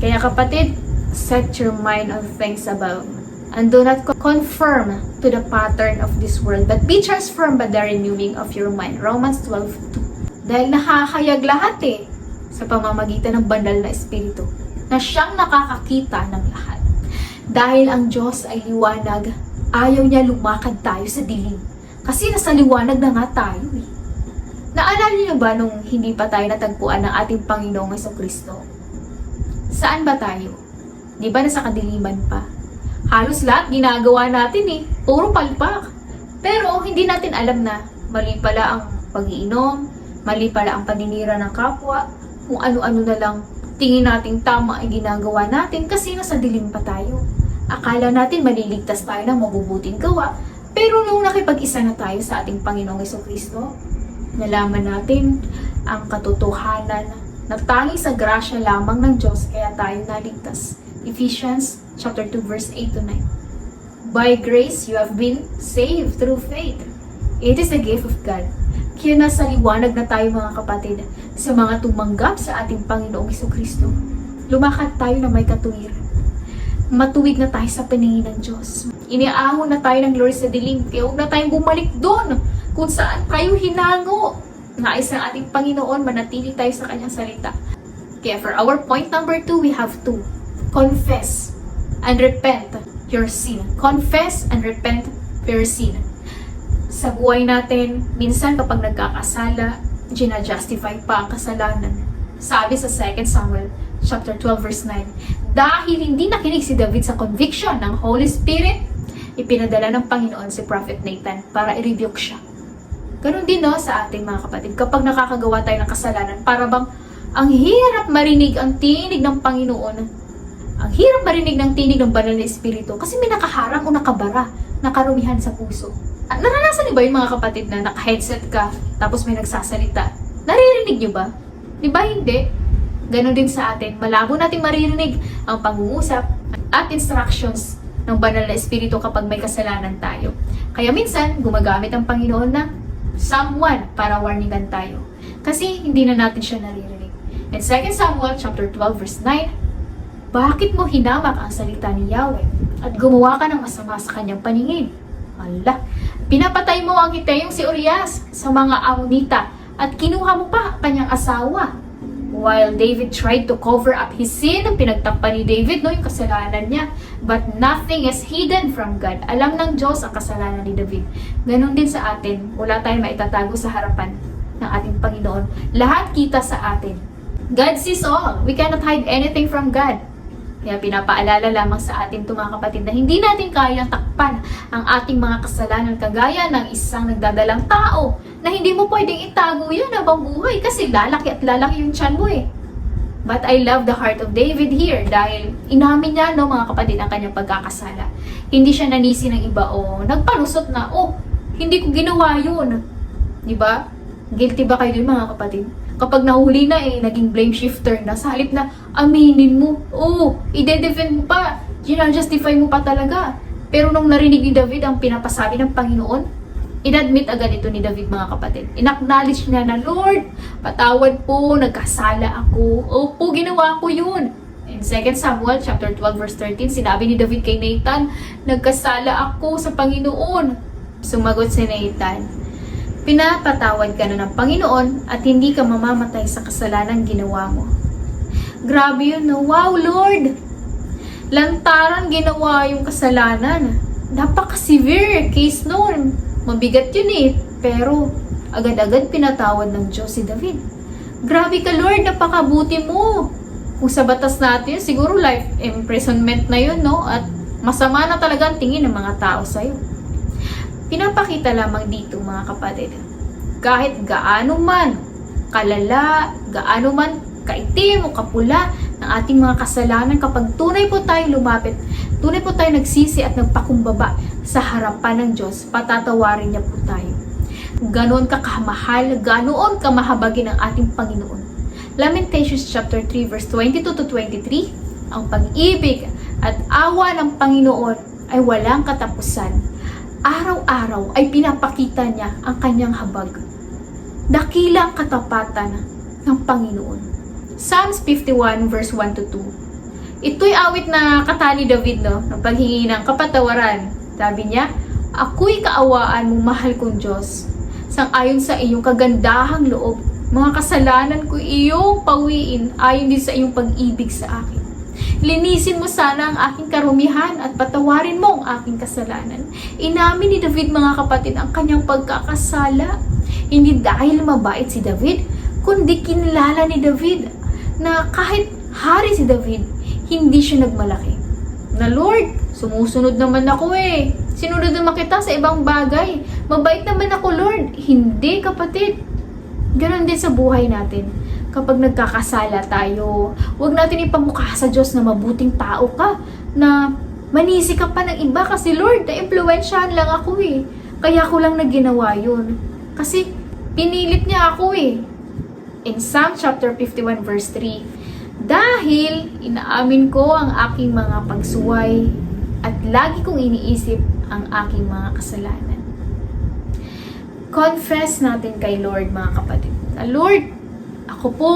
Kaya kapatid, set your mind on things above and do not conform to the pattern of this world but be transformed by the renewing of your mind. Romans 12:2. Dahil nakahayag lahat sa pamamagitan ng banal na espiritu na siyang nakakakita ng lahat. Dahil ang Diyos ay liwanag, ayaw niya lumakad tayo sa dilim. Kasi nasa liwanag na nga tayo Naalala niyo ba nung hindi pa tayo natagpuan ng ating Panginoong Jesucristo? Saan ba tayo? Di ba nasa kadiliman pa? Halos lahat ginagawa natin puro palpak. Pero hindi natin alam na mali pala ang pag-iinom, mali pala ang paninira ng kapwa, kung ano-ano na lang tingin nating tama ay ginagawa natin kasi nasa dilim pa tayo. Akala natin maliligtas tayo ng mabubuting gawa, pero nung nakipag-isa na tayo sa ating Panginoong Jesucristo, nalaman natin ang katotohanan na tanging sa grasya lamang ng Diyos kaya tayo naligtas. Ephesians chapter 2 verse 8 to 9. By grace you have been saved through faith. It is the gift of God. Kaya nasa liwanag na tayo mga kapatid sa mga tumanggap sa ating Panginoong Jesucristo. Lumakad tayo na may katuwiran. Matuwid na tayo sa paningin ng Diyos. Iniahon na tayo ng Lord sa dilim. Kaya huwag na tayong bumalik doon kung saan kayo hinango. Nais ng ating Panginoon, manatili tayo sa kanyang salita. Kaya for our point number 2, we have to confess and repent your sin. Confess and repent your sin. Sa buhay natin, minsan kapag nagkakasala, ginajustify pa ang kasalanan. Sabi sa 2 Samuel chapter 12 verse 9, dahil hindi nakinig si David sa conviction ng Holy Spirit, ipinadala ng Panginoon si Prophet Nathan para i-rebuke siya. Ganon din sa ating mga kapatid. Kapag nakakagawa tayo ng kasalanan, para bang ang hirap marinig ang tinig ng Panginoon. Ang hirap marinig ng tinig ng banal na Espiritu kasi may nakaharang o nakabara, nakarumihan sa puso. At naranasan niyo ba yung mga kapatid na naka-headset ka tapos may nagsasalita? Naririnig niyo ba? Di ba hindi? Ganon din sa atin. Malabo natin maririnig ang pangungusap at instructions ng banal na Espiritu kapag may kasalanan tayo. Kaya minsan, gumagamit ang Panginoon na someone para warningan tayo. Kasi hindi na natin siya naririnig. In 2 Samuel chapter 12 verse 9, bakit mo hinamak ang salita ni Yahweh at gumawa ka ng masama sa kanyang paningin? Allah, pinapatay mo ang Hiteyong si Urias sa mga Ammonita at kinuha mo pa ang kanyang asawa. While David tried to cover up his sin, pinagtakpan ni David yung kasalanan niya. But nothing is hidden from God. Alam ng Diyos ang kasalanan ni David. Ganon din sa atin. Wala tayong maitatago sa harapan ng ating Panginoon. Lahat kita sa atin. God sees all. We cannot hide anything from God. Kaya pinapaalala lamang sa atin mga kapatid na hindi natin kayang takpan ang ating mga kasalanan kagaya ng isang nagdadalang tao na hindi mo pwedeng itago yan habang buhay kasi lalaki at lalaki yung tiyan mo But I love the heart of David here dahil inamin niya mga kapatid ang kanyang pagkakasala. Hindi siya nanisi ng iba o nagpalusot na, hindi ko ginawa yun. Diba? Guilty ba kayo dun mga kapatid? Kapag nahuli na naging blame shifter na sa halip na aminin mo, ide-defend mo pa, ginajustify mo pa talaga. Pero nung narinig ni David ang pinapasabi ng Panginoon, inadmit agad ito ni David mga kapatid. Inacknowledge niya na, Lord, patawad po, nagkasala ako. Opo, ginawa ko yun. In 2 Samuel chapter 12 verse 13, sinabi ni David kay Nathan, nagkasala ako sa Panginoon. Sumagot si Nathan, Pinapatawad ka na ng Panginoon at hindi ka mamamatay sa kasalanang ginawa mo. Grabe yun, no? Wow, Lord! Lantaran ginawa yung kasalanan. Napaka-severe case noon. Mabigat yun eh. Pero agad-agad pinatawad ng Diyos si David. Grabe ka, Lord! Napakabuti mo! Kung sa batas natin, siguro life imprisonment na yun, no? At masama na talaga ang tingin ng mga tao sa'yo. Pinapakita lamang dito, mga kapatid, kahit gaano man kalala, gaano man kaitim o kapula ng ating mga kasalanan, kapag tunay po tayo lumapit, tunay po tayo nagsisi at nagpakumbaba sa harapan ng Diyos, patatawarin niya po tayo. Ganoon ka kamahal, ganoon kamahabagin ang ating Panginoon. Lamentations chapter 3 verse 22 to 23, ang pag-ibig at awa ng Panginoon ay walang katapusan. Araw-araw ay pinapakita niya ang kanyang habag. Dakilang katapatan ng Panginoon. Psalms 51 verse 1 to 2. Ito'y awit na kata ni David, no? Ng paghingi ng kapatawaran. Sabi niya, ako'y kaawaan mong mahal kong Diyos. Sang-ayon sa iyong kagandahang loob, mga kasalanan ko iyong pawiin ayon din sa iyong pag-ibig sa akin. Linisin mo sana ang aking karumihan at patawarin mo ang aking kasalanan. Inamin ni David, mga kapatid, ang kanyang pagkakasala. Hindi dahil mabait si David, kundi kinilala ni David na kahit hari si David, hindi siya nagmalaki. Na Lord, sumusunod naman ako eh. Sinunod naman kita sa ibang bagay. Mabait naman ako, Lord. Hindi, kapatid. Ganon din sa buhay natin. Kapag nagkakasala tayo, huwag natin ipamukha sa Diyos na mabuting tao ka, na manisi ka pa ng iba kasi Lord, na-impluensyahan lang ako eh. Kaya ko lang naginawa yun. Kasi pinilit niya ako eh. In Psalm chapter 51 verse 3, dahil inaamin ko ang aking mga pagsuway at lagi kong iniisip ang aking mga kasalanan. Confess natin kay Lord, mga kapatid. Lord, ako po,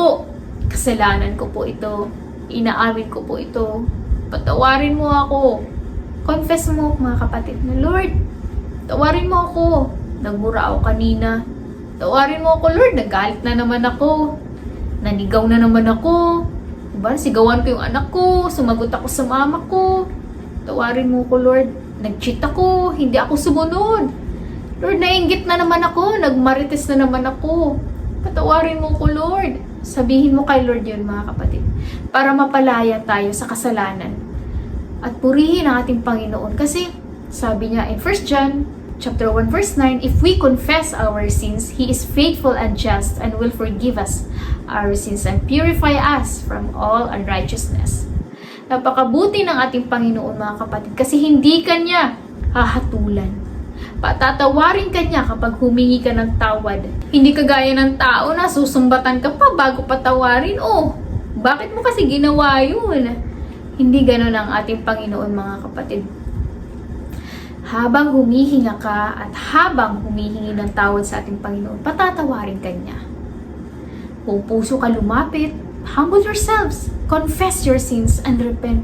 kasalanan ko po ito. Inaamin ko po ito. Patawarin mo ako. Confess mo, mga kapatid, na Lord, tawarin mo ako. Nagmura ako kanina. Tawarin mo ako, Lord. Nagalit na naman ako. Nanigaw na naman ako. Diba? Sigawan ko yung anak ko. Sumagot ako sa mama ko. Tawarin mo ko, Lord. Nag-cheat ako. Hindi ako sumunod. Lord, nainggit na naman ako. Nagmarites na naman ako. Patawarin mo ko, Lord. Sabihin mo kay Lord yun, mga kapatid. Para mapalaya tayo sa kasalanan. At purihin ang ating Panginoon. Kasi, sabi niya in 1 John chapter 1 verse 9, if we confess our sins, He is faithful and just and will forgive us our sins and purify us from all unrighteousness. Napakabuti ng ating Panginoon, mga kapatid. Kasi hindi Kanya hahatulan. Patatawarin ka niya kapag humingi ka ng tawad. Hindi kagaya ng tao na susumbatan ka pa bago patawarin. Oh, bakit mo kasi ginawa yun? Hindi ganon ang ating Panginoon, mga kapatid. Habang humihinga ka at habang humihingi ng tawad sa ating Panginoon, patatawarin ka niya. Kung puso ka lumapit, humble yourselves, confess your sins, and repent.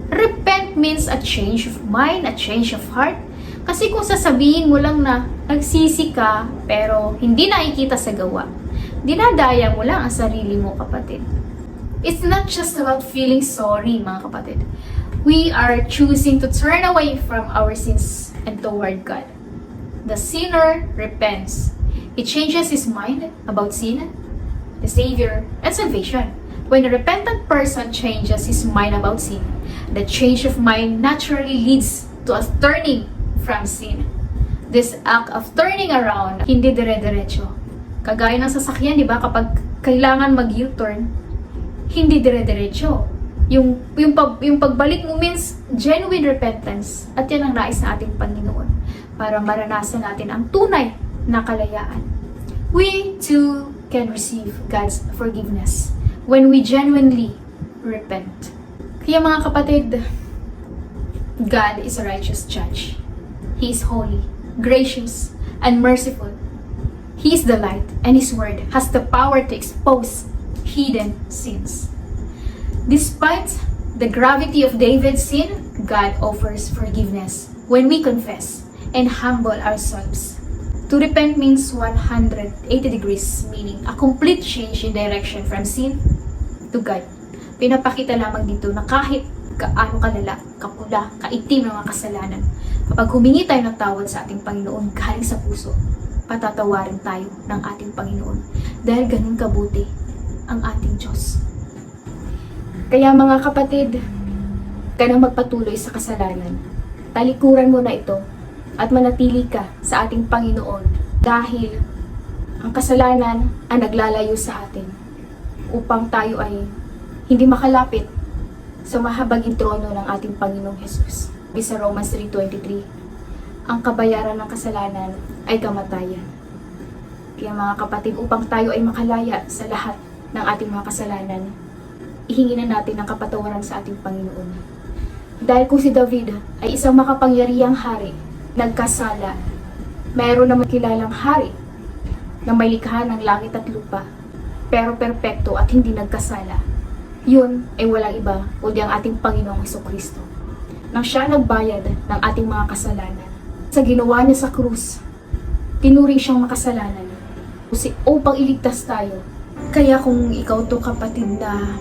Repent means a change of mind, a change of heart. Kasi kung sasabihin mo lang na nagsisi ka pero hindi nakikita sa gawa, dinadaya mo lang ang sarili mo, kapatid. It's not just about feeling sorry, mga kapatid. We are choosing to turn away from our sins and toward God. The sinner repents. He changes his mind about sin, the Savior, and salvation. When a repentant person changes his mind about sin, the change of mind naturally leads to a turning from sin. This act of turning around, hindi dire-diretso. Kagaya ng sasakyan, di ba? Kapag kailangan mag-U-turn, hindi dire-diretso. Yung pagbalik mo means genuine repentance. At yan ang nais na ating Panginoon para maranasan natin ang tunay na kalayaan. We too can receive God's forgiveness when we genuinely repent. Kaya mga kapatid, God is a righteous judge. He is holy, gracious, and merciful. He is the light, and His word has the power to expose hidden sins. Despite the gravity of David's sin, God offers forgiveness when we confess and humble ourselves. To repent means 180 degrees, meaning a complete change in direction from sin to God. Pinapakita lamang dito na kahit kaano kalala, kapula, kaitim ng mga kasalanan, kapag humingi tayo ng tawad sa ating Panginoon galing sa puso, patatawarin tayo ng ating Panginoon. Dahil ganun kabuti ang ating Diyos. Kaya mga kapatid, ka nang magpatuloy sa kasalanan, talikuran mo na ito at manatili ka sa ating Panginoon dahil ang kasalanan ang naglalayo sa atin upang tayo ay hindi makalapit sa mahabaging trono ng ating Panginoong Jesus. Sa Romans 3:23, ang kabayaran ng kasalanan ay kamatayan. Kaya mga kapatid, upang tayo ay makalaya sa lahat ng ating mga kasalanan, ihingi na natin ang kapatawaran sa ating Panginoon. Dahil kung si David ay isang makapangyarihang hari, nagkasala, mayroon naman kilalang hari na may likha ng langit at lupa, pero perpekto at hindi nagkasala. Yun ay walang iba kundi ang ating Panginoong Hesukristo. Nang siya nagbayad ng ating mga kasalanan, sa ginawa niya sa krus, tinuring siyang makasalanan upang iligtas tayo. Kaya kung ikaw to kapatid na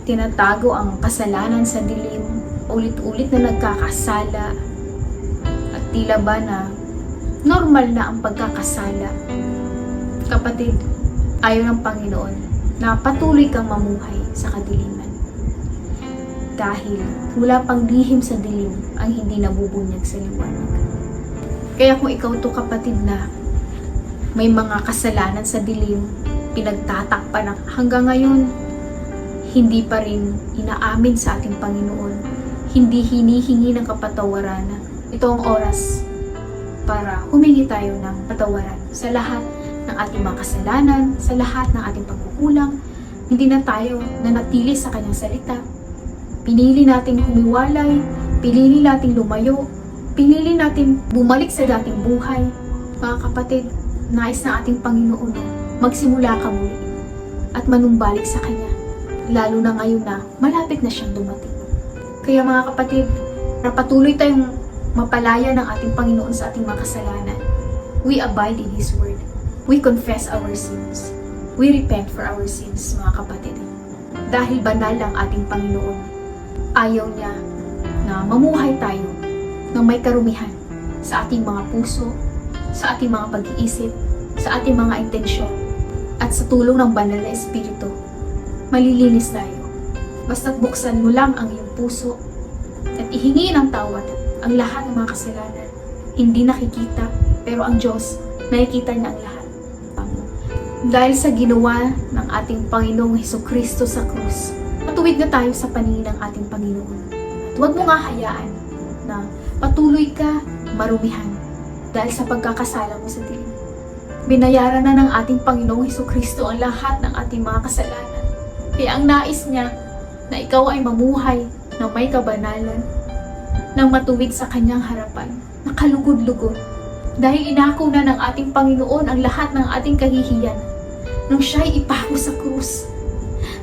tinatago ang kasalanan sa dilim, ulit-ulit na nagkakasala, at tila ba na normal na ang pagkakasala, kapatid, ayaw ng Panginoon na patuloy kang mamuhay sa kadiliman. Dahil wala pang lihim sa dilim ang hindi nabubunyag sa liwanag. Kaya kung ikaw to kapatid na may mga kasalanan sa dilim, pinagtatakpan hanggang ngayon, hindi pa rin inaamin sa ating Panginoon, hindi hinihingi ng kapatawaran, ito ang oras para humingi tayo ng patawaran sa lahat ng ating mga kasalanan, sa lahat ng ating pagkukulang. Hindi na tayo nanatili sa kanyang salita. Pinili nating humiwalay, pinili nating lumayo, pinili nating bumalik sa dating buhay. Mga kapatid, nais na ating Panginoon magsimula ka muli at manumbalik sa Kanya. Lalo na ngayon na malapit na siyang dumating. Kaya mga kapatid, na patuloy tayong mapalaya ng ating Panginoon sa ating mga kasalanan. We abide in His Word. We confess our sins. We repent for our sins, mga kapatid. Dahil banal ang ating Panginoon, ayaw niya na mamuhay tayo ng may karumihan sa ating mga puso, sa ating mga pag-iisip, sa ating mga intensyon, at sa tulong ng banal na Espiritu, malilinis tayo. Basta't buksan mo lang ang iyong puso at ihingi ng tawad ang lahat ng mga kasalanan. Hindi nakikita, pero ang Diyos, nakikita niya ang lahat. Dahil sa ginawa ng ating Panginoong Hesukristo sa krus, matuwid na tayo sa paningin ng ating Panginoon. At huwag mo nga hayaan na patuloy ka marumihan dahil sa pagkakasala mo sa dilim. Binayaran na ng ating Panginoong Hesukristo ang lahat ng ating mga kasalanan. Kaya ang nais niya na ikaw ay mamuhay na may kabanalan, nang matuwid sa kanyang harapan, nakalugod-lugod. Dahil inako na ng ating Panginoon ang lahat ng ating kahihiyan nung siya'y ipako sa krus.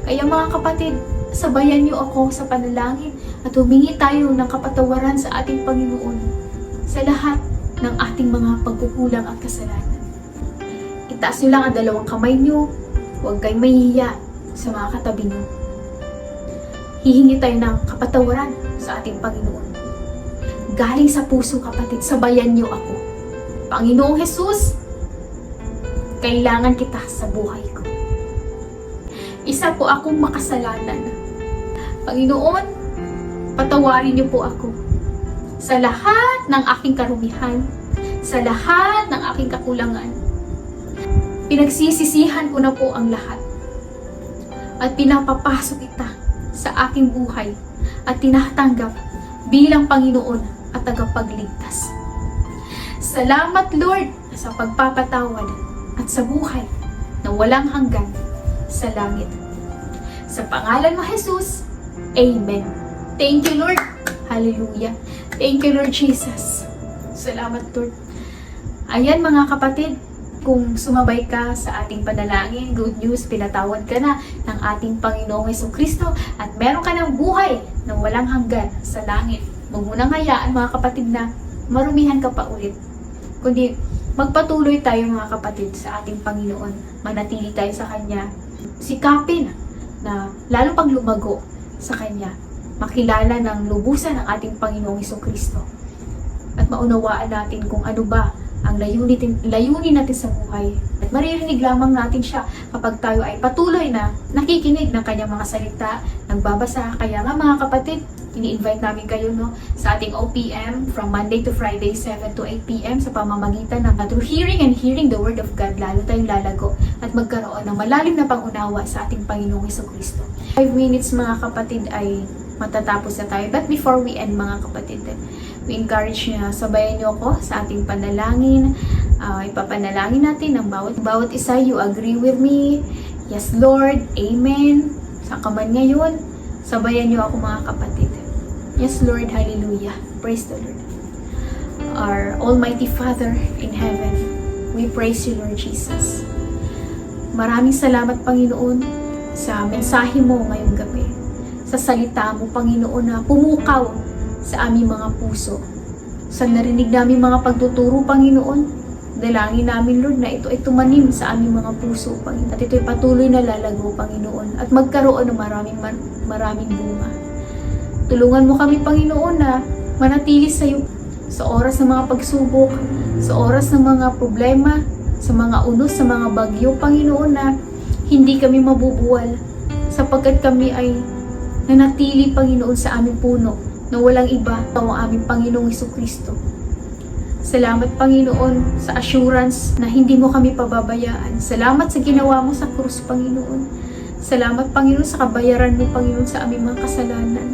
Kaya mga kapatid, sabayan niyo ako sa panalangin at humingi tayo ng kapatawaran sa ating Panginoon sa lahat ng ating mga pagkukulang at kasalanan. Itaas niyo lang ang dalawang kamay niyo, huwag kayong mahihiya sa mga katabi niyo. Hihingi tayo ng kapatawaran sa ating Panginoon. Galing sa puso kapatid, sabayan niyo ako. Panginoong Jesus, kailangan kita sa buhay ko. Isa po akong makasalanan. Panginoon, patawarin niyo po ako sa lahat ng aking karumihan, sa lahat ng aking kakulangan. Pinagsisisihan ko na po ang lahat. At pinapapasok kita sa aking buhay at tinatanggap bilang Panginoon at tagapagligtas. Salamat Lord sa pagpapatawad at sa buhay na walang hanggan sa langit. Sa pangalan mo Jesus, Amen. Thank you Lord. Hallelujah. Thank you Lord Jesus. Salamat Lord. Ayan mga kapatid, kung sumabay ka sa ating panalangin, good news, pinatawad ka na ng ating Panginoong Hesukristo at meron ka ng buhay na walang hanggan sa langit. Huwag mo nang hayaan mga kapatid na marumihan ka pa ulit. Kundi Magpatuloy tayo mga kapatid sa ating Panginoon. Manatili tayo sa Kanya. Sikapin na lalo pang lumago sa Kanya. Makilala ng lubusan ng ating Panginoong Jesucristo. At maunawaan natin kung ano ba ang layunin natin sa buhay. At maririnig lamang natin siya kapag tayo ay patuloy na nakikinig ng Kanyang mga salita, nagbabasa. Kaya nga mga kapatid, ini-invite namin kayo sa ating OPM from Monday to Friday, 7 to 8 p.m. sa pamamagitan ng through hearing and hearing the Word of God, lalo tayong lalago at magkaroon ng malalim na pangunawa sa ating Panginoong Jesucristo. 5 minutes mga kapatid ay matatapos na tayo. But before we end mga kapatid, we encourage na sabayan niyo ako sa ating panalangin. Ipapanalangin natin ang bawat isa. You agree with me? Yes Lord, Amen. Sa kaman ngayon, sabayan niyo ako mga kapatid. Yes Lord, hallelujah. Praise the Lord. Our Almighty Father in heaven, we praise you Lord Jesus. Maraming salamat Panginoon sa mensahe mo ngayong gabi. Sa salita mo Panginoon na pumukaw sa aming mga puso. Sa narinig namin mga pagtuturo Panginoon, dalangin namin Lord na ito ay tumanim sa aming mga puso Panginoon. At ito ay patuloy na lalago Panginoon at magkaroon ng maraming bunga. Tulungan mo kami, Panginoon, na manatili sa iyo sa oras ng mga pagsubok, sa oras ng mga problema, sa mga unos, sa mga bagyo, Panginoon, na hindi kami mabubuwal sapagkat kami ay nanatili, Panginoon, sa aming puno na walang iba ang aming Panginoong Jesucristo. Salamat, Panginoon, sa assurance na hindi mo kami pababayaan. Salamat sa ginawa mo sa krus, Panginoon. Salamat, Panginoon, sa kabayaran mo, Panginoon, sa aming mga kasalanan.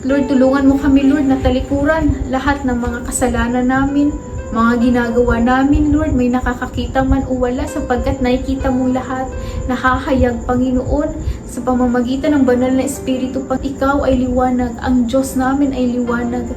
Lord, tulungan mo kami, Lord, na talikuran lahat ng mga kasalanan namin, mga ginagawa namin, Lord, may nakakakita man o wala, sapagkat nakikita mong lahat, nahahayag, Panginoon, sa pamamagitan ng banal na Espiritu. Pag ikaw ay liwanag, ang Diyos namin ay liwanag,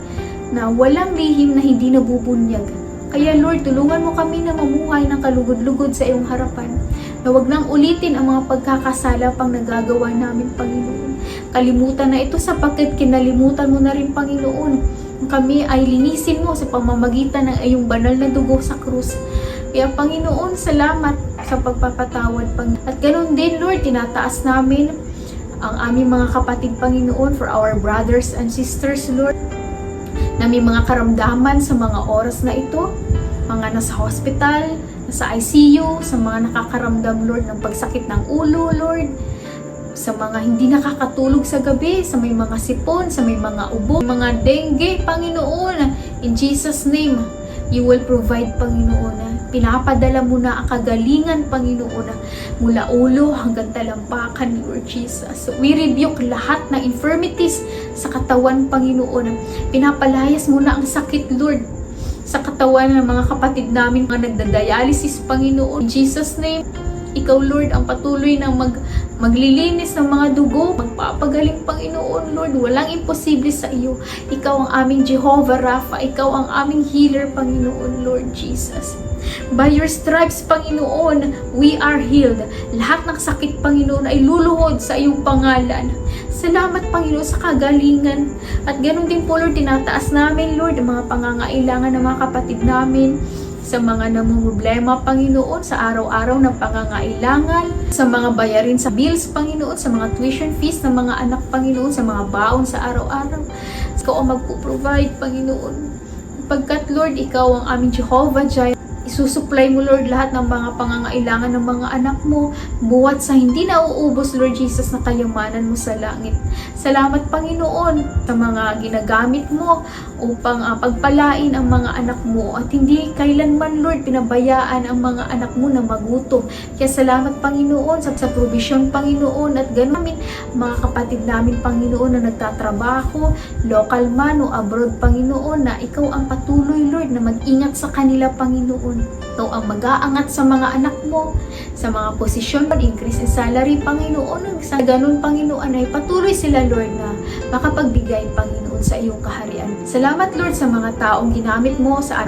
na walang lihim na hindi nabubunyag. Kaya Lord, tulungan mo kami na mamuhay ng kalugod-lugod sa iyong harapan, na wag nang ulitin ang mga pagkakasala pang nagagawa namin, Panginoon. Kalimutan na ito sapagkat kinalimutan mo na rin, Panginoon. Kami ay linisin mo sa pamamagitan ng iyong banal na dugo sa krus. Kaya Panginoon, salamat sa pagpapatawad, Panginoon. At ganoon din, Lord, tinataas namin ang aming mga kapatid, Panginoon, for our brothers and sisters, Lord, na may mga karamdaman sa mga oras na ito, mga nasa hospital, nasa ICU, sa mga nakakaramdam, Lord, ng pagsakit ng ulo, Lord, sa mga hindi nakakatulog sa gabi, sa may mga sipon, sa may mga ubo, mga dengue, Panginoon, in Jesus' name, you will provide, Panginoon. Pinapadala mo na ang kagalingan, Panginoon, mula ulo hanggang talampakan, Lord Jesus. We rebuke lahat ng infirmities sa katawan, Panginoon. Pinapalayas mo na ang sakit, Lord, sa katawan ng mga kapatid namin, mga nagda-dialysis, Panginoon. In Jesus' name, ikaw, Lord, ang patuloy ng maglilinis ng mga dugo, magpapagaling, Panginoon, Lord. Walang imposible sa iyo. Ikaw ang aming Jehovah Rapha. Ikaw ang aming healer, Panginoon, Lord Jesus. By your stripes, Panginoon, we are healed. Lahat ng sakit, Panginoon, ay luluhod sa iyong pangalan. Salamat, Panginoon, sa kagalingan. At ganun din po, Lord, tinataas namin, Lord, ang mga pangangailangan ng mga kapatid namin, sa mga namumroblema, Panginoon, sa araw-araw ng pangangailangan, sa mga bayarin sa bills, Panginoon, sa mga tuition fees ng mga anak, Panginoon, sa mga baon sa araw-araw. Ikaw ang magpo-provide, Panginoon. Pagkat, Lord, ikaw ang aming Jehovah Jireh. Isusupply mo, Lord, lahat ng mga pangangailangan ng mga anak mo, buwat sa hindi nauubos, Lord Jesus, na kayamanan mo sa langit. Salamat, Panginoon, sa mga ginagamit mo upang pagpalain ang mga anak mo at hindi kailanman, Lord, pinabayaan ang mga anak mo na magutom. Kaya salamat, Panginoon, sa provision, Panginoon, at ganoon mga kapatid namin, Panginoon, na nagtatrabaho, local man o abroad, Panginoon, na ikaw ang patuloy, Lord, na mag-ingat sa kanila, Panginoon. Ikaw ang mag-aangat sa mga anak mo, sa mga posisyon, increase in salary, Panginoon. Sa ganun, Panginoon, ay patuloy sila, Lord, na makapagbigay, Panginoon, sa iyong kaharian. Salamat, Lord, sa mga taong ginamit mo sa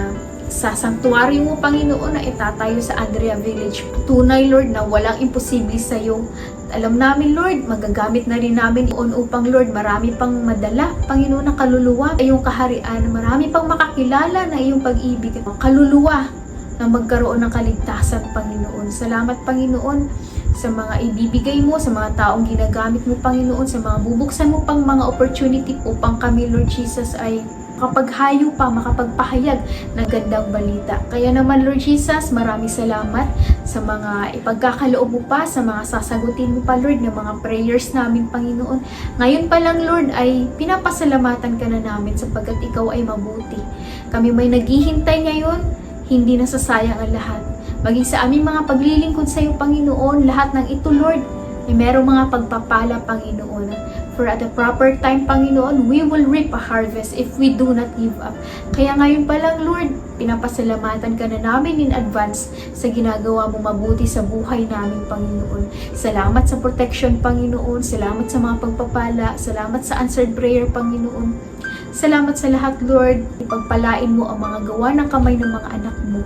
sanctuary mo, Panginoon, na itatayo sa Andrea Village. Tunay, Lord, na walang imposible sa iyo. Alam namin, Lord, magagamit na rin namin upang, Lord, marami pang madala, Panginoon, na kaluluwa, iyong kaharian, marami pang makakilala na iyong pag-ibig. Kaluluwa, na magkaroon ng kaligtasan, Panginoon. Salamat, Panginoon, sa mga ibibigay mo, sa mga taong ginagamit mo, Panginoon, sa mga bubuksan mo pang mga opportunity upang kami, Lord Jesus, ay makapaghayo pa, makapagpahayag ng gandang balita. Kaya naman, Lord Jesus, maraming salamat sa mga ipagkakaloob mo pa, sa mga sasagutin mo pa, Lord, ng mga prayers namin, Panginoon. Ngayon pa lang, Lord, ay pinapasalamatan ka na namin sapagkat ikaw ay mabuti. Kami may naghihintay ngayon, hindi nasasayang ang lahat. Maging sa aming mga paglilingkod sa iyo, Panginoon, lahat ng ito, Lord, ay merong mga pagpapala, Panginoon. For at the proper time, Panginoon, we will reap a harvest if we do not give up. Kaya ngayon pa lang, Lord, pinapasalamatan ka na namin in advance sa ginagawa mo mabuti sa buhay namin, Panginoon. Salamat sa protection, Panginoon. Salamat sa mga pagpapala. Salamat sa answered prayer, Panginoon. Salamat sa lahat, Lord. Ipagpalain mo ang mga gawa ng kamay ng mga anak mo.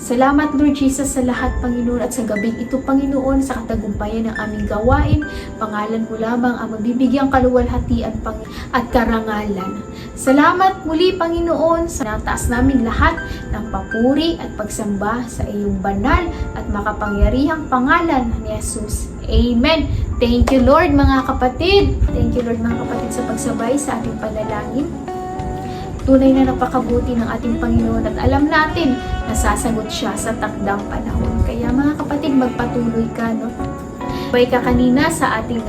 Salamat, Lord Jesus, sa lahat, Panginoon, at sa gabing ito, Panginoon, sa katagumpayan ng aming gawain. Pangalan mo lamang ang mabibigyang kaluwalhatian at karangalan. Salamat muli, Panginoon, sa nataas namin lahat ng papuri at pagsamba sa iyong banal at makapangyarihang pangalan ni Jesus. Amen. Thank you, Lord, mga kapatid. Thank you, Lord, mga kapatid, sa pagsabay sa ating panalangin. Tunay na napakabuti ng ating Panginoon at alam natin na sasagot siya sa takdang panahon. Kaya mga kapatid, magpatuloy ka, no? Sabay ka kanina sa ating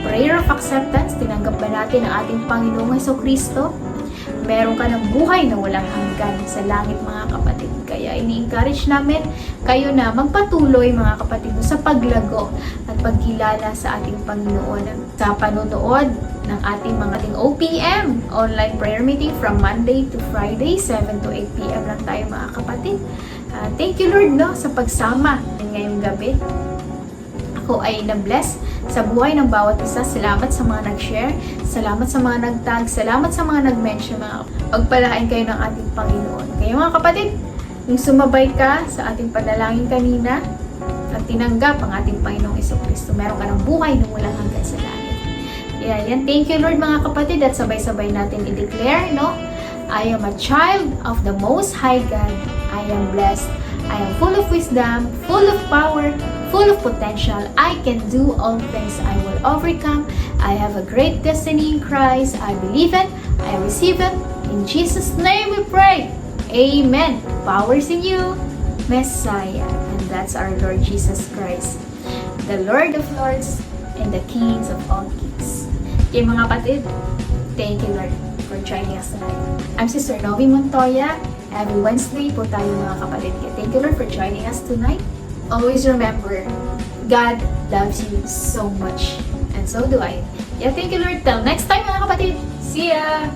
prayer of acceptance. Tinanggap ba natin ang ating Panginoong Jesucristo? Meron ka ng buhay na walang hanggan sa langit, mga kapatid. Kaya ini-encourage namin kayo na magpatuloy, mga kapatid, sa paglago at pagkilala sa ating Panginoon. Sa panonood ng ating OPM, online prayer meeting from Monday to Friday, 7 to 8 p.m. lang tayo, mga kapatid. Thank you, Lord, no, sa pagsama ngayong gabi. Ako ay na-bless sa buhay ng bawat isa. Salamat sa mga nag-share. Salamat sa mga nag-tag. Salamat sa mga nag-mention. Pagpalain kayo ng ating Panginoon. Kaya mga kapatid, yung sumabay ka sa ating panalangin kanina at tinanggap ang ating Panginoong Jesucristo, meron ka ng buhay na walang hanggan sa langit. Yan. Thank you, Lord, mga kapatid. At sabay-sabay natin i-declare, no? I am a child of the Most High God. I am blessed. I am full of wisdom, full of power, full of potential. I can do all things. I will overcome. I have a great destiny in Christ. I believe it. I receive it. In Jesus' name we pray. Amen. Powers in you, Messiah. And that's our Lord Jesus Christ, the Lord of Lords and the Kings of all kings. Okay, mga kapatid, thank you, Lord, for joining us tonight. I'm Sister Novi Montoya. Every Wednesday po tayo, mga kapatid. Thank you, Lord, for joining us tonight. Always remember, God loves you so much. And so do I. Yeah, thank you, Lord. Till next time, mga kapatid. See ya!